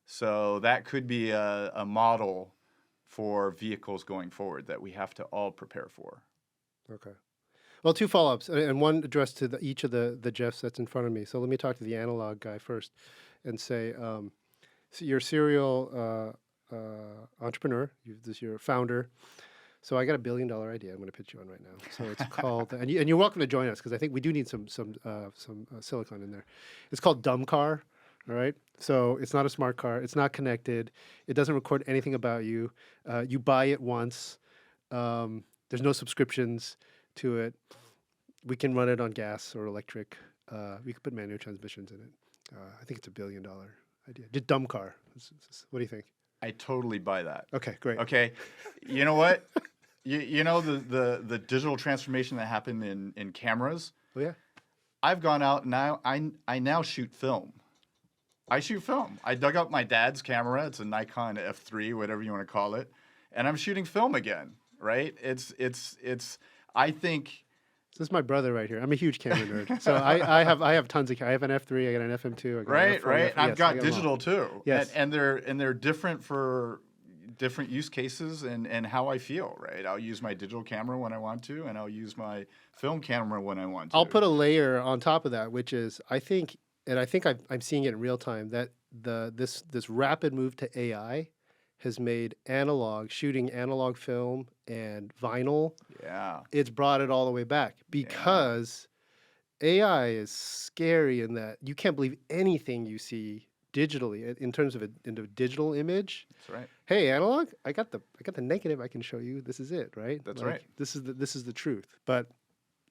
So that could be a model for vehicles going forward that we have to all prepare for. Okay. Well, 2 follow-ups, and one addressed to each of the Jeffs that's in front of me. So let me talk to the analog guy first and say, so you're a serial entrepreneur. You're a founder. So I got $1 billion idea I'm going to pitch you on right now. So it's called, and you're welcome to join us because I think we do need some silicon in there. It's called Dumb Car. All right. So it's not a smart car. It's not connected. It doesn't record anything about you. You buy it once. There's no subscriptions to it. We can run it on gas or electric. We could put manual transmissions in it. I think it's $1 billion idea. Just dumb car. What do you think? I totally buy that. Okay, great. Okay. You know what? you know the digital transformation that happened in cameras? Oh, yeah. I've gone out and now I now shoot film. I shoot film. I dug up my dad's camera. It's a Nikon F3, whatever you want to call it, and I'm shooting film again. Right? It's. I think. This is my brother right here. I'm a huge camera nerd, so I have tons of. I have an F3. I got an FM2. I got an F4, right. I've got digital too. Yes, and they're different for different use cases and how I feel. Right. I'll use my digital camera when I want to, and I'll use my film camera when I want to. I'll put a layer on top of that, which is I think I'm seeing it in real time that this rapid move to AI has made shooting analog film and vinyl. Yeah. It's brought it all the way back because AI is scary in that you can't believe anything you see digitally in terms of a digital image. That's right. Hey, analog, I got the negative I can show you. This is it, right? That's right. This is the truth. But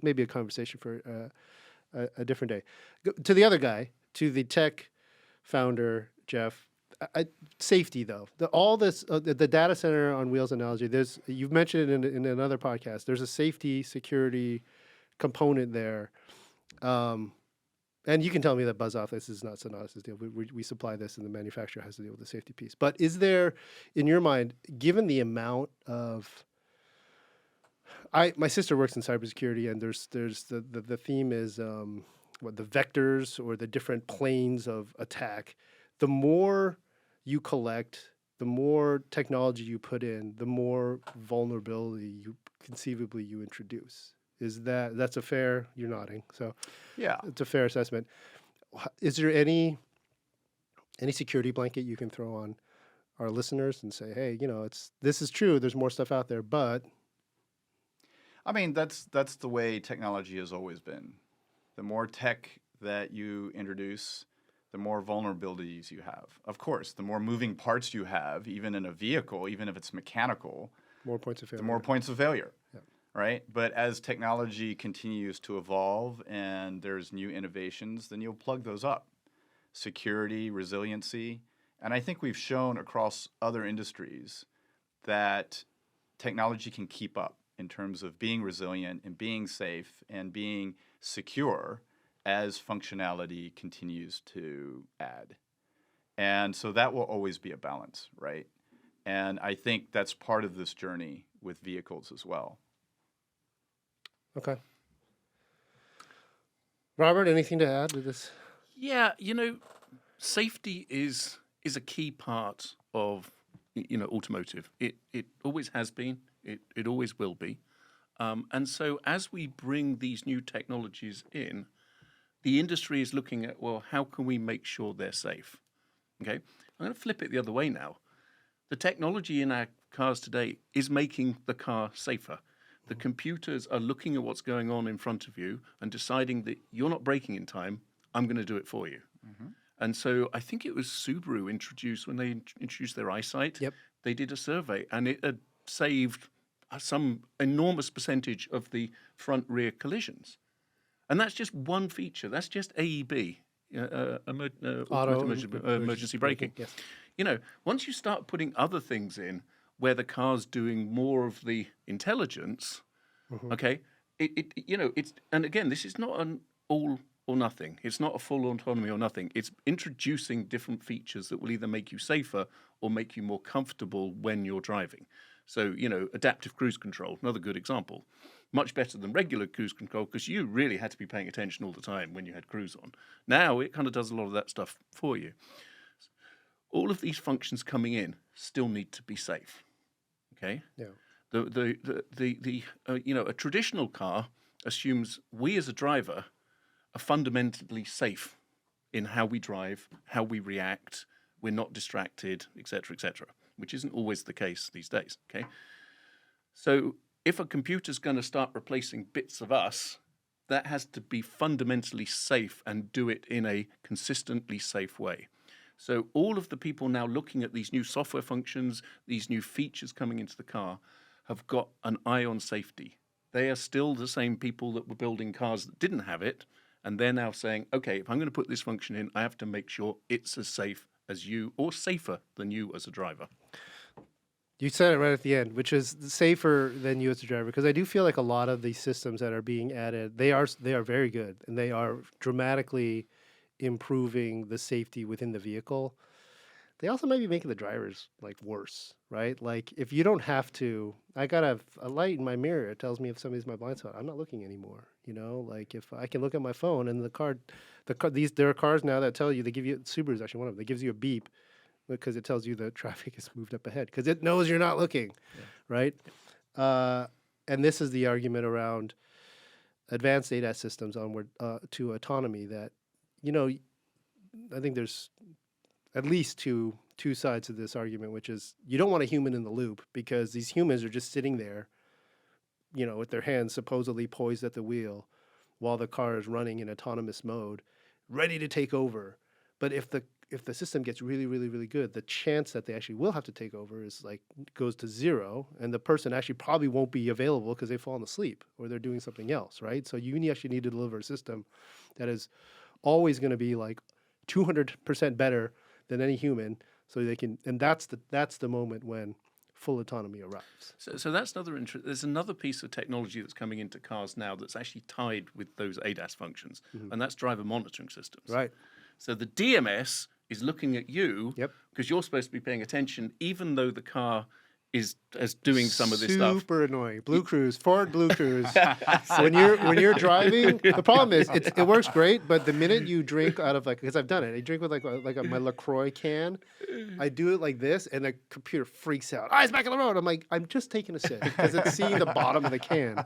maybe a conversation for a different day. To the other guy, to the tech founder, Jeff. Safety, though, the data center on wheels analogy. You've mentioned it in another podcast. There's a safety security component there, and you can tell me that buzz off. This is not Sonatus' deal. We supply this, and the manufacturer has to deal with the safety piece. But is there, in your mind, given the amount of my sister works in cybersecurity, and there's the theme is the vectors or the different planes of attack. The more you collect, the more technology you put in, the more vulnerability you conceivably you introduce. That's a fair? You're nodding, so yeah, it's a fair assessment. Is there any security blanket you can throw on our listeners and say, hey, this is true. There's more stuff out there, but I mean that's the way technology has always been. The more tech that you introduce, the more vulnerabilities you have. Of course, the more moving parts you have, even in a vehicle, even if it's mechanical, more points of failure. The more points of failure, right? But as technology continues to evolve and there's new innovations, then you'll plug those up. Security, resiliency, and I think we've shown across other industries that technology can keep up in terms of being resilient and being safe and being secure as functionality continues to add. And so that will always be a balance, right? And I think that's part of this journey with vehicles as well. Okay. Robert, anything to add to this? Yeah, safety is a key part of automotive. It always has been. It always will be. And so as we bring these new technologies in, the industry is looking at, well, how can we make sure they're safe? Okay, I'm going to flip it the other way now. The technology in our cars today is making the car safer. The computers are looking at what's going on in front of you and deciding that you're not braking in time, I'm going to do it for you. And so I think it was Subaru introduced, when they introduced their eyesight, they did a survey and it had saved some enormous percentage of the front-rear collisions. And that's just one feature. That's just AEB, emergency braking. Yes. You know, once you start putting other things in where the car's doing more of the intelligence, okay, it's, and again, this is not an all or nothing. It's not a full autonomy or nothing. It's introducing different features that will either make you safer or make you more comfortable when you're driving. So, you know, adaptive cruise control, another good example. Much better than regular cruise control because you really had to be paying attention all the time when you had cruise on. Now it kind of does a lot of that stuff for you. All of these functions coming in still need to be safe. Okay. Yeah. A traditional car assumes we as a driver are fundamentally safe in how we drive, how we react, we're not distracted, et cetera, which isn't always the case these days. Okay. So if a computer's going to start replacing bits of us, that has to be fundamentally safe and do it in a consistently safe way. So all of the people now looking at these new software functions, these new features coming into the car, have got an eye on safety. They are still the same people that were building cars that didn't have it, and they're now saying, okay, if I'm going to put this function in, I have to make sure it's as safe as you or safer than you as a driver. You said it right at the end, which is safer than you as a driver, because I do feel like a lot of these systems that are being added, they are very good, and they are dramatically improving the safety within the vehicle. They also might be making the drivers like worse, right? Like if you don't have to, I got a light in my mirror. It tells me if somebody's my blind spot. I'm not looking anymore. You know, like if I can look at my phone and there are cars now that tell you, they give you, Subaru's actually one of them, that gives you a beep because it tells you the traffic is moved up ahead because it knows you're not looking, right? And this is the argument around advanced ADAS systems onward to autonomy that, you know, I think there's at least two sides of this argument, which is you don't want a human in the loop because these humans are just sitting there, you know, with their hands supposedly poised at the wheel while the car is running in autonomous mode, ready to take over. But if the system gets really, really, really good, the chance that they actually will have to take over is like goes to zero, and the person actually probably won't be available because they've fallen asleep or they're doing something else, right? So you actually need to deliver a system that is always going to be like 200% better than any human, so they can, and that's the moment when full autonomy arrives. So that's another there's another piece of technology that's coming into cars now that's actually tied with those ADAS functions, and that's driver monitoring systems. Right. So the DMS is looking at you because you're supposed to be paying attention, even though the car is doing some of this stuff. Super annoying. Blue Cruise, Ford Blue Cruise. when you're driving, the problem is it works great, but the minute you drink out of because I've done it, I drink with my LaCroix can. I do it like this, and the computer freaks out. Eyes back on the road. I'm like, I'm just taking a sip because it's seeing the bottom of the can.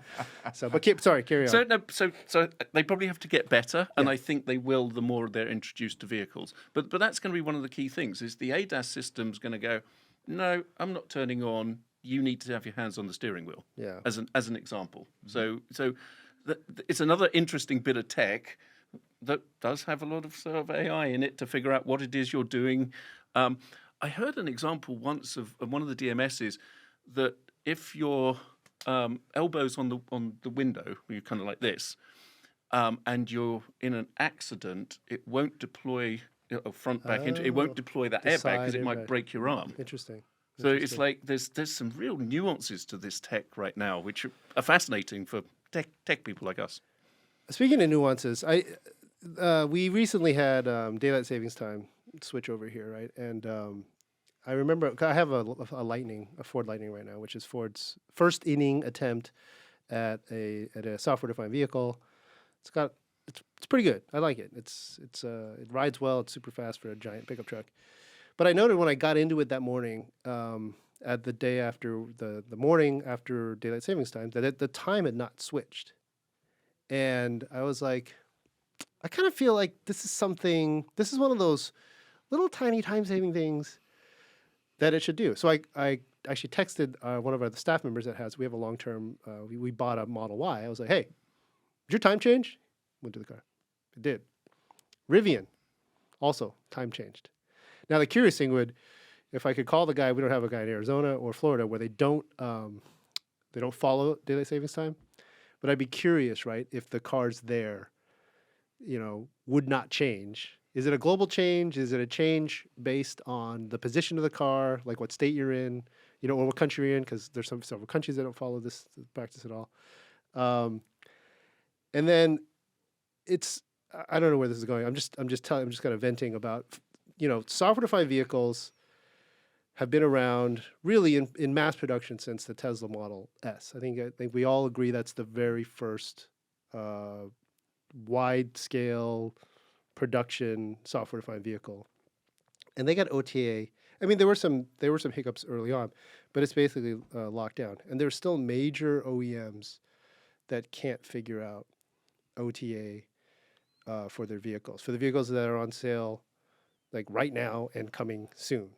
So, but carry on. So they probably have to get better, and I think they will the more they're introduced to vehicles. But that's going to be one of the key things. Is the ADAS system's going to go, no, I'm not turning on. You need to have your hands on the steering wheel. Yeah. As an example. So it's another interesting bit of tech that does have a lot of sort of AI in it to figure out what it is you're doing. I heard an example once of one of the DMSs that if your elbow's on the window, you're kind of like this, and you're in an accident, it won't deploy. Front back into it won't deploy that airbag because it might break your arm. Interesting. So it's like there's some real nuances to this tech right now, which are fascinating for tech people like us. Speaking of nuances, we recently had daylight savings time switch over here, right? And I remember I have a Ford Lightning right now, which is Ford's first inning attempt at a software-defined vehicle. It's pretty good. I like it. It rides well. It's super fast for a giant pickup truck. But I noted when I got into it that morning, at the day after the morning after daylight savings time, that the time had not switched, and I was like, I kind of feel like this is one of those little tiny time-saving things that it should do. So I actually texted one of our staff members we have a long-term, we bought a Model Y. I was like, hey, did your time change? Went to the car. It did. Rivian, also time changed. Now the curious thing if I could call the guy, we don't have a guy in Arizona or Florida where they don't follow daylight savings time, but I'd be curious, right, if the cars there, would not change. Is it a global change? Is it a change based on the position of the car, like what state you're in, or what country you're in? Because there's several countries that don't follow this practice at all. And then I don't know where this is going. I'm just kind of venting about, software-defined vehicles have been around really in mass production since the Tesla Model S. I think we all agree that's the very first wide-scale production software-defined vehicle, and they got OTA. I mean, there were some hiccups early on, but it's basically locked down. And there's still major OEMs that can't figure out OTA for their vehicles, for the vehicles that are on sale, like right now and coming soon.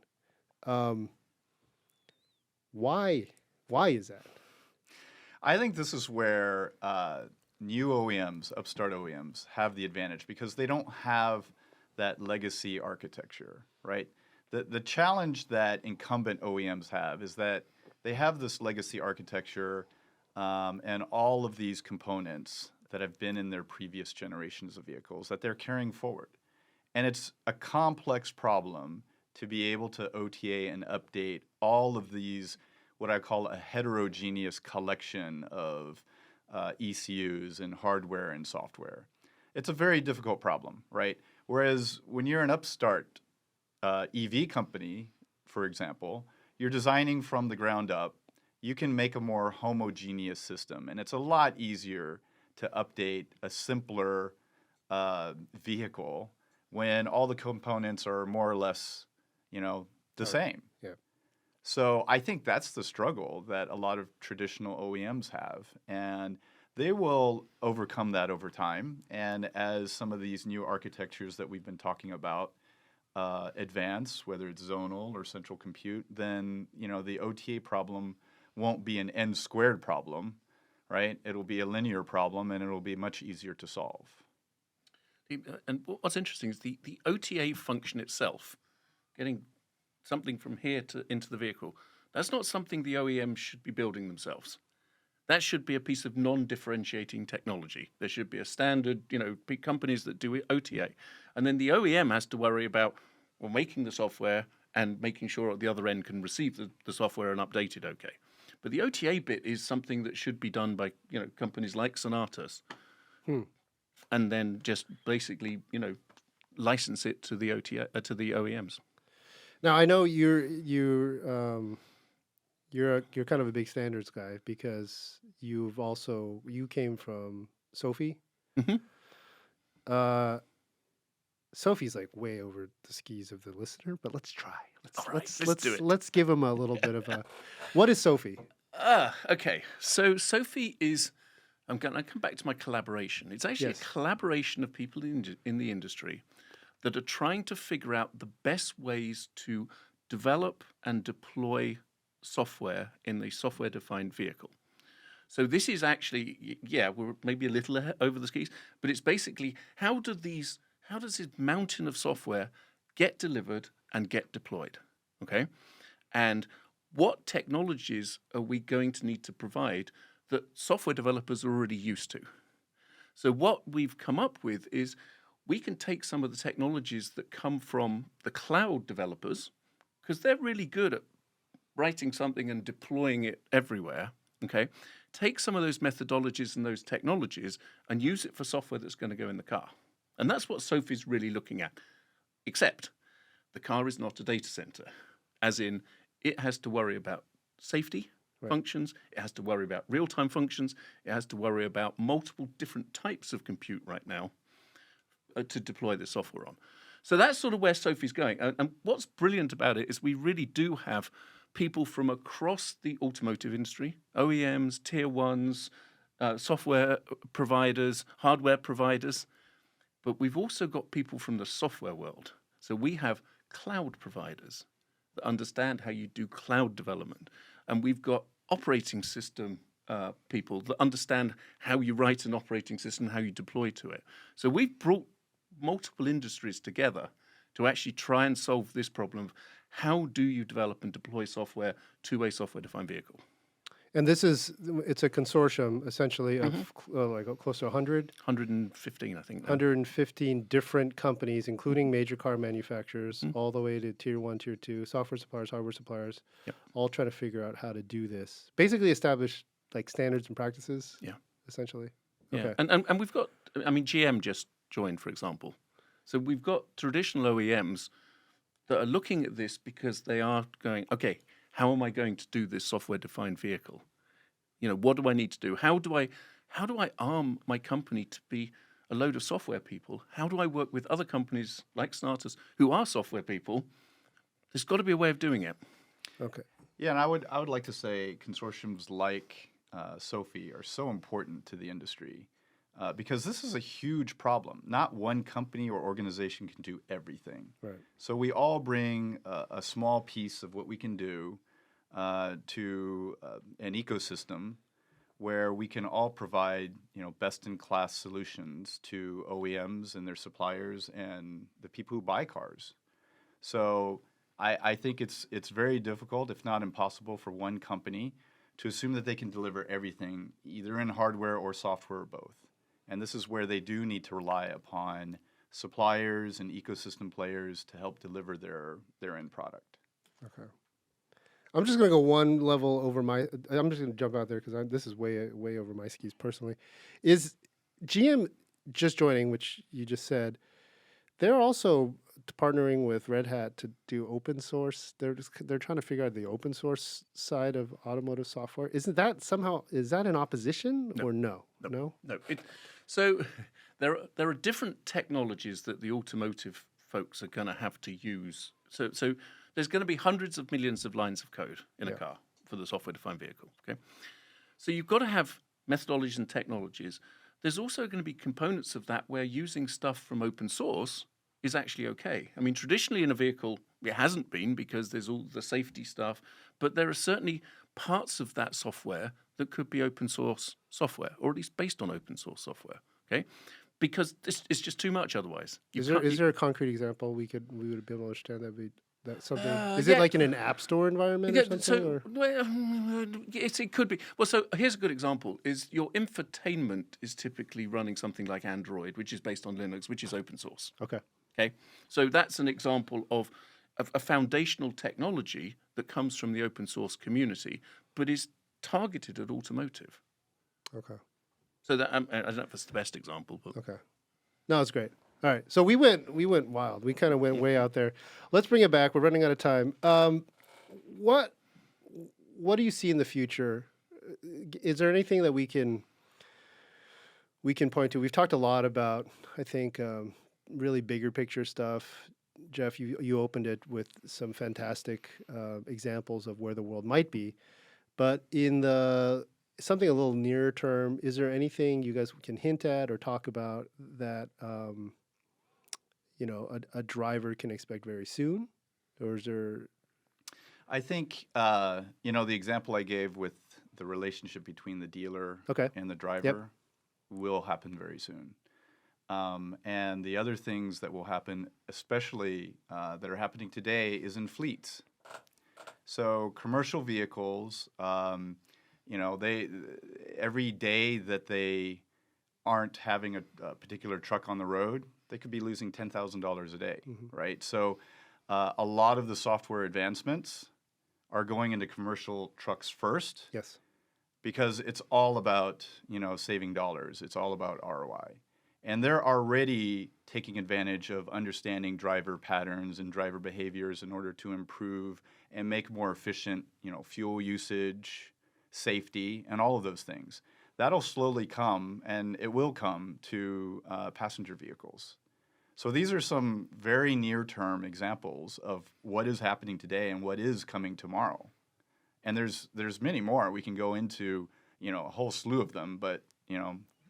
Why is that? I think this is where new OEMs, upstart OEMs, have the advantage because they don't have that legacy architecture, right? The challenge that incumbent OEMs have is that they have this legacy architecture and all of these components that have been in their previous generations of vehicles that they're carrying forward. And it's a complex problem to be able to OTA and update all of these, what I call a heterogeneous collection of ECUs and hardware and software. It's a very difficult problem, right? Whereas when you're an upstart EV company, for example, you're designing from the ground up, you can make a more homogeneous system. And it's a lot easier to update a simpler vehicle when all the components are more or less, the same. Yeah. So I think that's the struggle that a lot of traditional OEMs have, and they will overcome that over time. And as some of these new architectures that we've been talking about advance, whether it's zonal or central compute, then the OTA problem won't be an n squared problem, right? It'll be a linear problem, and it'll be much easier to solve. And what's interesting is the OTA function itself, getting something from here into the vehicle, that's not something the OEMs should be building themselves. That should be a piece of non-differentiating technology. There should be a standard, big companies that do OTA. And then the OEM has to worry about making the software and making sure at the other end can receive the software and update it okay. But the OTA bit is something that should be done by companies like Sonatus. And then just basically, license it to the to the OEMs. Now I know you're kind of a big standards guy because you came from SOAFEE. Mm-hmm. SOAFEE's like way over the skis of the listener, but let's try. Let's do it. Let's give them a little bit of a. What is SOAFEE? Okay. So SOAFEE is. I'm going to come back to my collaboration. It's actually a collaboration of people in the industry that are trying to figure out the best ways to develop and deploy software in a software-defined vehicle. So this is actually, we're maybe a little over the skis, but it's basically how does this mountain of software get delivered and get deployed, okay? And what technologies are we going to need to provide that software developers are already used to? So what we've come up with is we can take some of the technologies that come from the cloud developers, because they're really good at writing something and deploying it everywhere, okay? Take some of those methodologies and those technologies and use it for software that's going to go in the car. And that's what SOAFEE's really looking at, except the car is not a data center, as in it has to worry about safety functions, it has to worry about real-time functions, it has to worry about multiple different types of compute right now to deploy the software on. So that's sort of where SOAFEE's going. And what's brilliant about it is we really do have people from across the automotive industry, OEMs, tier ones, software providers, hardware providers, but we've also got people from the software world. So we have cloud providers that understand how you do cloud development. And we've got operating system people that understand how you write an operating system, how you deploy to it. So we've brought multiple industries together to actually try and solve this problem of how do you develop and deploy software to a software-defined vehicle. And it's a consortium essentially of like close to 100? 115, I think. Now. 115 different companies, including major car manufacturers, all the way to tier 1, tier 2, software suppliers, hardware suppliers, all trying to figure out how to do this. Basically establish like standards and practices, essentially. Yeah. Okay. And we've got, I mean, GM just joined, for example. So we've got traditional OEMs that are looking at this because they are going, okay, how am I going to do this software-defined vehicle? You know, what do I need to do? How do I arm my company to be a load of software people? How do I work with other companies like Sonatus who are software people? There's got to be a way of doing it. Okay. Yeah, and I would like to say consortiums like SOAFEE are so important to the industry because this is a huge problem. Not one company or organization can do everything. Right. So we all bring a small piece of what we can do to an ecosystem where we can all provide, best-in-class solutions to OEMs and their suppliers and the people who buy cars. So I think it's very difficult, if not impossible, for one company to assume that they can deliver everything, either in hardware or software or both. And this is where they do need to rely upon suppliers and ecosystem players to help deliver their end product. Okay. I'm just going to go one level over I'm just going to jump out there because this is way over my skis personally. Is GM just joining, which you just said, they're also partnering with Red Hat to do open source. They're trying to figure out the open source side of automotive software. Is that in opposition or no? No. So there are different technologies that the automotive folks are going to have to use. So there's going to be hundreds of millions of lines of code in a car for the software-defined vehicle. Okay, so you've got to have methodologies and technologies. There's also going to be components of that where using stuff from open source is actually okay. I mean, traditionally in a vehicle, it hasn't been because there's all the safety stuff, but there are certainly parts of that software that could be open source software, or at least based on open source software, okay? Because it's just too much otherwise. Is there a concrete example we would be able to understand that something? Is it like in an app store environment or something? It could be. Well, so here's a good example: is your infotainment is typically running something like Android, which is based on Linux, which is open source. Okay. Okay, so that's an example of a foundational technology that comes from the open source community, but is targeted at automotive. Okay. So that I don't know if it's the best example, but okay. No, it's great. All right, so we went wild. We kind of went way out there. Let's bring it back. We're running out of time. What do you see in the future? Is there anything that we can point to? We've talked a lot about, I think, really bigger picture stuff. Jeff, you opened it with some fantastic examples of where the world might be, but in something a little nearer term, is there anything you guys can hint at or talk about that a driver can expect very soon, or is there? I think the example I gave with the relationship between the dealer and the driver will happen very soon. And the other things that will happen, especially that are happening today, is in fleets. So commercial vehicles, they every day that they aren't having a particular truck on the road, they could be losing $10,000 a day, right? So a lot of the software advancements are going into commercial trucks first. Yes. Because it's all about, saving dollars. It's all about ROI. And they're already taking advantage of understanding driver patterns and driver behaviors in order to improve and make more efficient, fuel usage, safety, and all of those things. That'll slowly come, and it will come to passenger vehicles. So these are some very near-term examples of what is happening today and what is coming tomorrow. And there's many more. We can go into, a whole slew of them, but,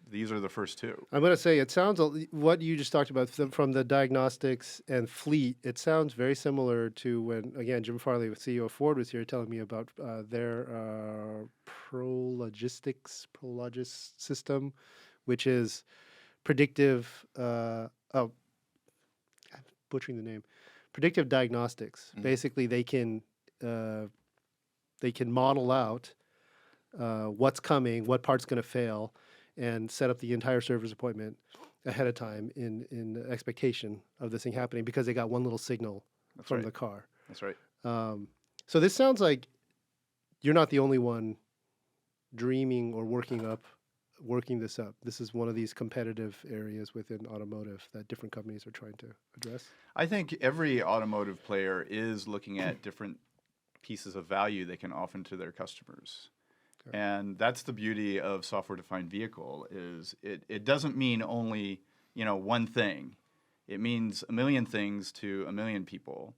these are the first two. I'm going to say it sounds, what you just talked about from the diagnostics and fleet, it sounds very similar to when, again, Jim Farley, CEO of Ford, was here telling me about their Prologis system, which is predictive, I'm butchering the name, predictive diagnostics. Basically, they can model out what's coming, what part's going to fail, and set up the entire service appointment ahead of time in the expectation of this thing happening because they got one little signal from the car. That's right. So this sounds like you're not the only one dreaming or working this up. This is one of these competitive areas within automotive that different companies are trying to address. I think every automotive player is looking at different pieces of value they can offer to their customers. Okay. And that's the beauty of software-defined vehicle is it doesn't mean only, one thing. It means a million things to a million people.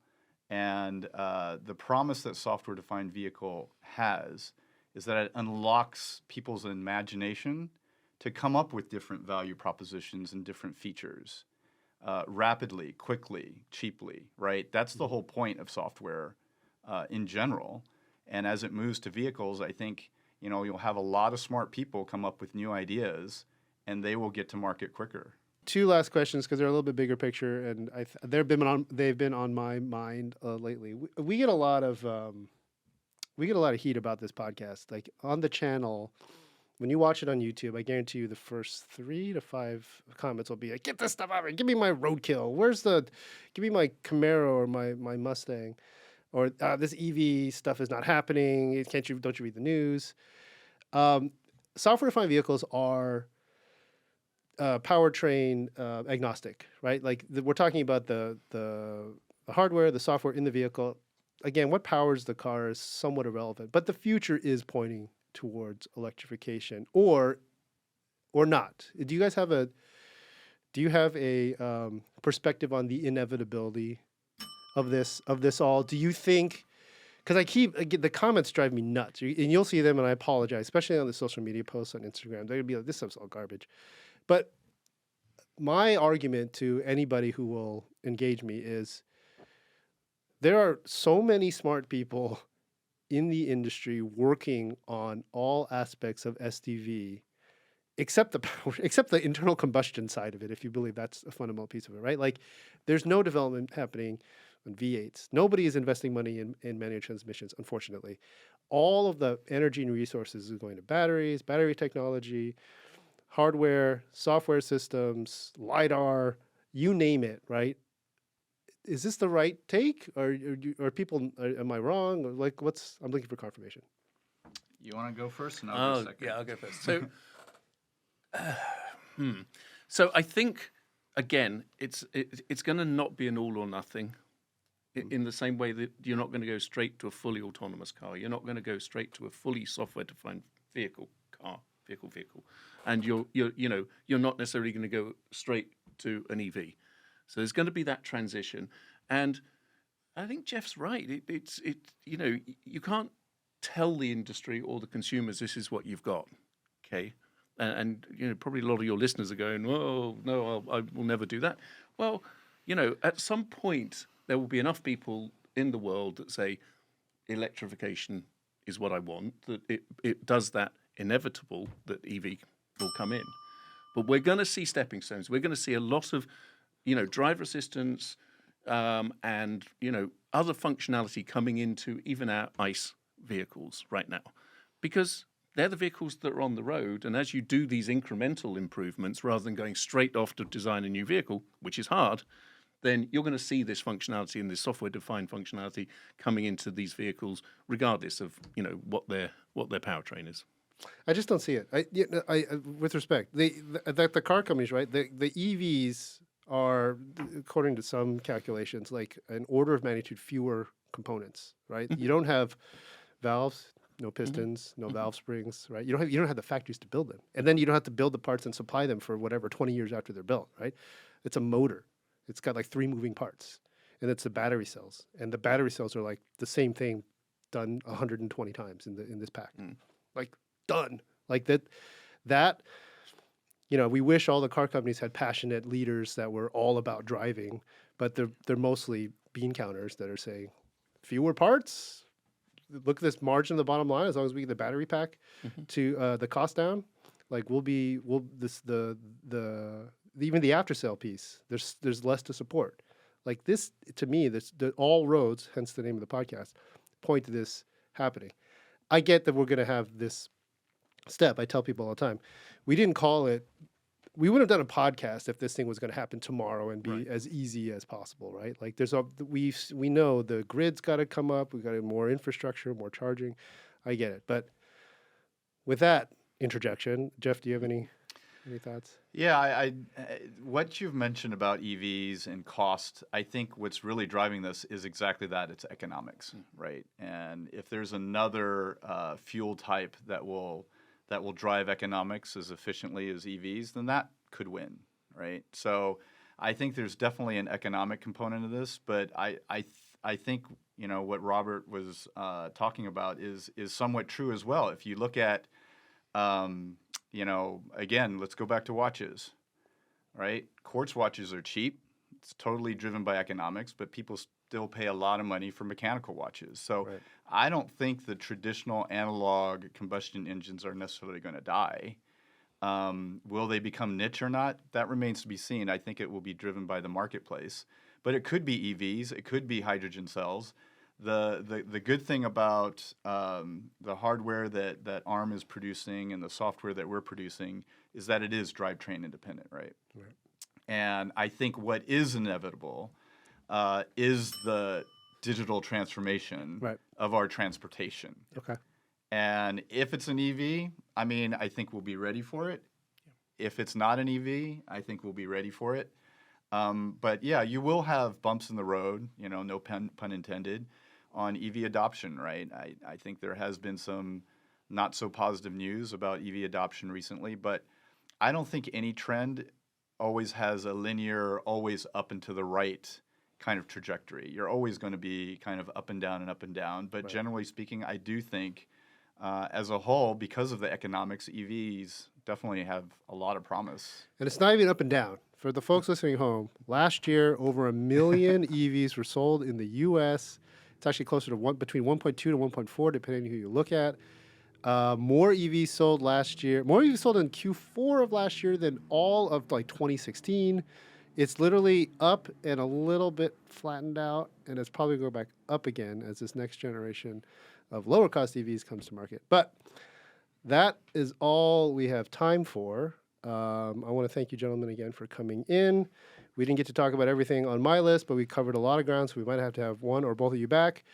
And the promise that software-defined vehicle has is that it unlocks people's imagination to come up with different value propositions and different features rapidly, quickly, cheaply, right? That's the whole point of software in general. And as it moves to vehicles, I think, you'll have a lot of smart people come up with new ideas and they will get to market quicker. Two last questions because they're a little bit bigger picture, and they've been on my mind lately. We get a lot of heat about this podcast. Like on the channel, when you watch it on YouTube, I guarantee you the first 3 to 5 comments will be like, "Get this stuff out of here! Give me my roadkill. Give me my Camaro or my Mustang." Or this EV stuff is not happening. Don't you read the news? Software-defined vehicles are powertrain agnostic, right? Like we're talking about the hardware, the software in the vehicle. Again, what powers the car is somewhat irrelevant, but the future is pointing towards electrification, or not. Do you guys have a perspective on the inevitability of this all? Do you think, because the comments drive me nuts, and you'll see them, and I apologize, especially on the social media posts on Instagram, they're gonna be like, this stuff's all garbage. But my argument to anybody who will engage me is there are so many smart people in the industry working on all aspects of SDV, except the internal combustion side of it, if you believe that's a fundamental piece of it, right? Like there's no development happening on V8s. Nobody is investing money in manual transmissions, unfortunately. All of the energy and resources is going to batteries, battery technology, hardware, software systems, LiDAR, you name it, right? Is this the right take? Am I wrong? Or like, I'm looking for confirmation. You want to go first? And I'll go second. Yeah, I'll go first. So I think, again, it's going to not be an all or nothing. In the same way that you're not going to go straight to a fully autonomous car, you're not going to go straight to a fully software-defined vehicle, and you're not necessarily going to go straight to an EV. So there's going to be that transition, and I think Jeff's right. You can't tell the industry or the consumers this is what you've got, okay? And probably a lot of your listeners are going, "Oh no, I will never do that." Well, at some point there will be enough people in the world that say electrification is what I want, that it does that inevitable that EV will come in. But we're going to see stepping stones. We're going to see a lot of, driver assistance and, other functionality coming into even our ICE vehicles right now. Because they're the vehicles that are on the road. And as you do these incremental improvements, rather than going straight off to design a new vehicle, which is hard, then you're going to see this functionality and this software-defined functionality coming into these vehicles, regardless of what their powertrain is. I just don't see it. With respect, the car companies, right? The EVs are, according to some calculations, like an order of magnitude fewer components, right? You don't have valves, no pistons, no valve springs, right? You don't have the factories to build them, and then you don't have to build the parts and supply them for 20 years after they're built, right? It's a motor. It's got like 3 moving parts, and it's the battery cells, and the battery cells are like the same thing done 120 times in this pack, like done like that. we wish all the car companies had passionate leaders that were all about driving, but they're mostly bean counters that are saying fewer parts. Look at this margin of the bottom line. As long as we get the battery pack to the cost down, like even the after sale piece, there's less to support. Like this, to me, all roads, hence the name of the podcast, point to this happening. I get that we're going to have this step. I tell people all the time, we didn't call it. We wouldn't have done a podcast if this thing was going to happen tomorrow and be as easy as possible, right? Like we know the grid's got to come up. We got more infrastructure, more charging. I get it, but with that interjection, Jeff, do you have any thoughts? Yeah, I what you've mentioned about EVs and cost, I think what's really driving this is exactly that. It's economics, right? And if there's another fuel type that will drive economics as efficiently as EVs, then that could win, right? So I think there's definitely an economic component of this, but I think what Robert was talking about is somewhat true as well. If you look at again, let's go back to watches, right? Quartz watches are cheap. It's totally driven by economics, but people still pay a lot of money for mechanical watches. So I don't think the traditional analog combustion engines are necessarily going to die. Will they become niche or not? That remains to be seen. I think it will be driven by the marketplace. But it could be EVs. It could be hydrogen cells. The good thing about the hardware that ARM is producing and the software that we're producing is that it is drivetrain independent, right? And I think what is inevitable is the digital transformation of our transportation. Okay. And if it's an EV, I think we'll be ready for it. If it's not an EV, I think we'll be ready for it. But yeah, you will have bumps in the road, no pun intended, on EV adoption, right? I think there has been some not so positive news about EV adoption recently, but I don't think any trend always has a linear, always up and to the right kind of trajectory. You're always going to be kind of up and down. But generally speaking, I do think as a whole, because of the economics, EVs definitely have a lot of promise. And it's not even up and down. For the folks listening home, last year, over 1 million EVs were sold in the U.S. It's actually closer to between 1.2 to 1.4, depending on who you look at. More EVs sold last year. More EVs sold in Q4 of last year than all of 2016. It's literally up and a little bit flattened out, and it's probably going to go back up again as this next generation of lower cost EVs comes to market. But that is all we have time for. I want to thank you, gentlemen, again for coming in. We didn't get to talk about everything on my list, but we covered a lot of ground, so we might have to have one or both of you back,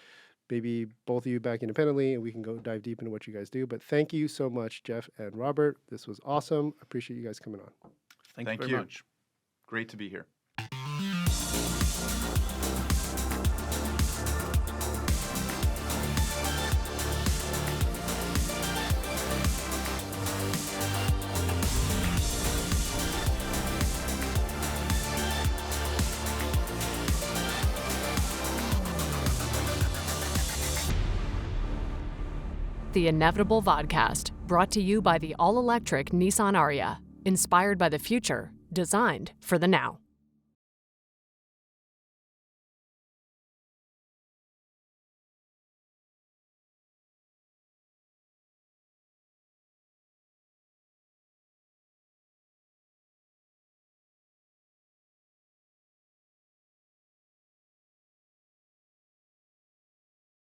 maybe both of you back independently, and we can go dive deep into what you guys do. But thank you so much, Jeff and Robert. This was awesome. Appreciate you guys coming on. Thank you very much. Great to be here. The InEVitable Vodcast, brought to you by the all-electric Nissan Ariya. Inspired by the future, designed for the now.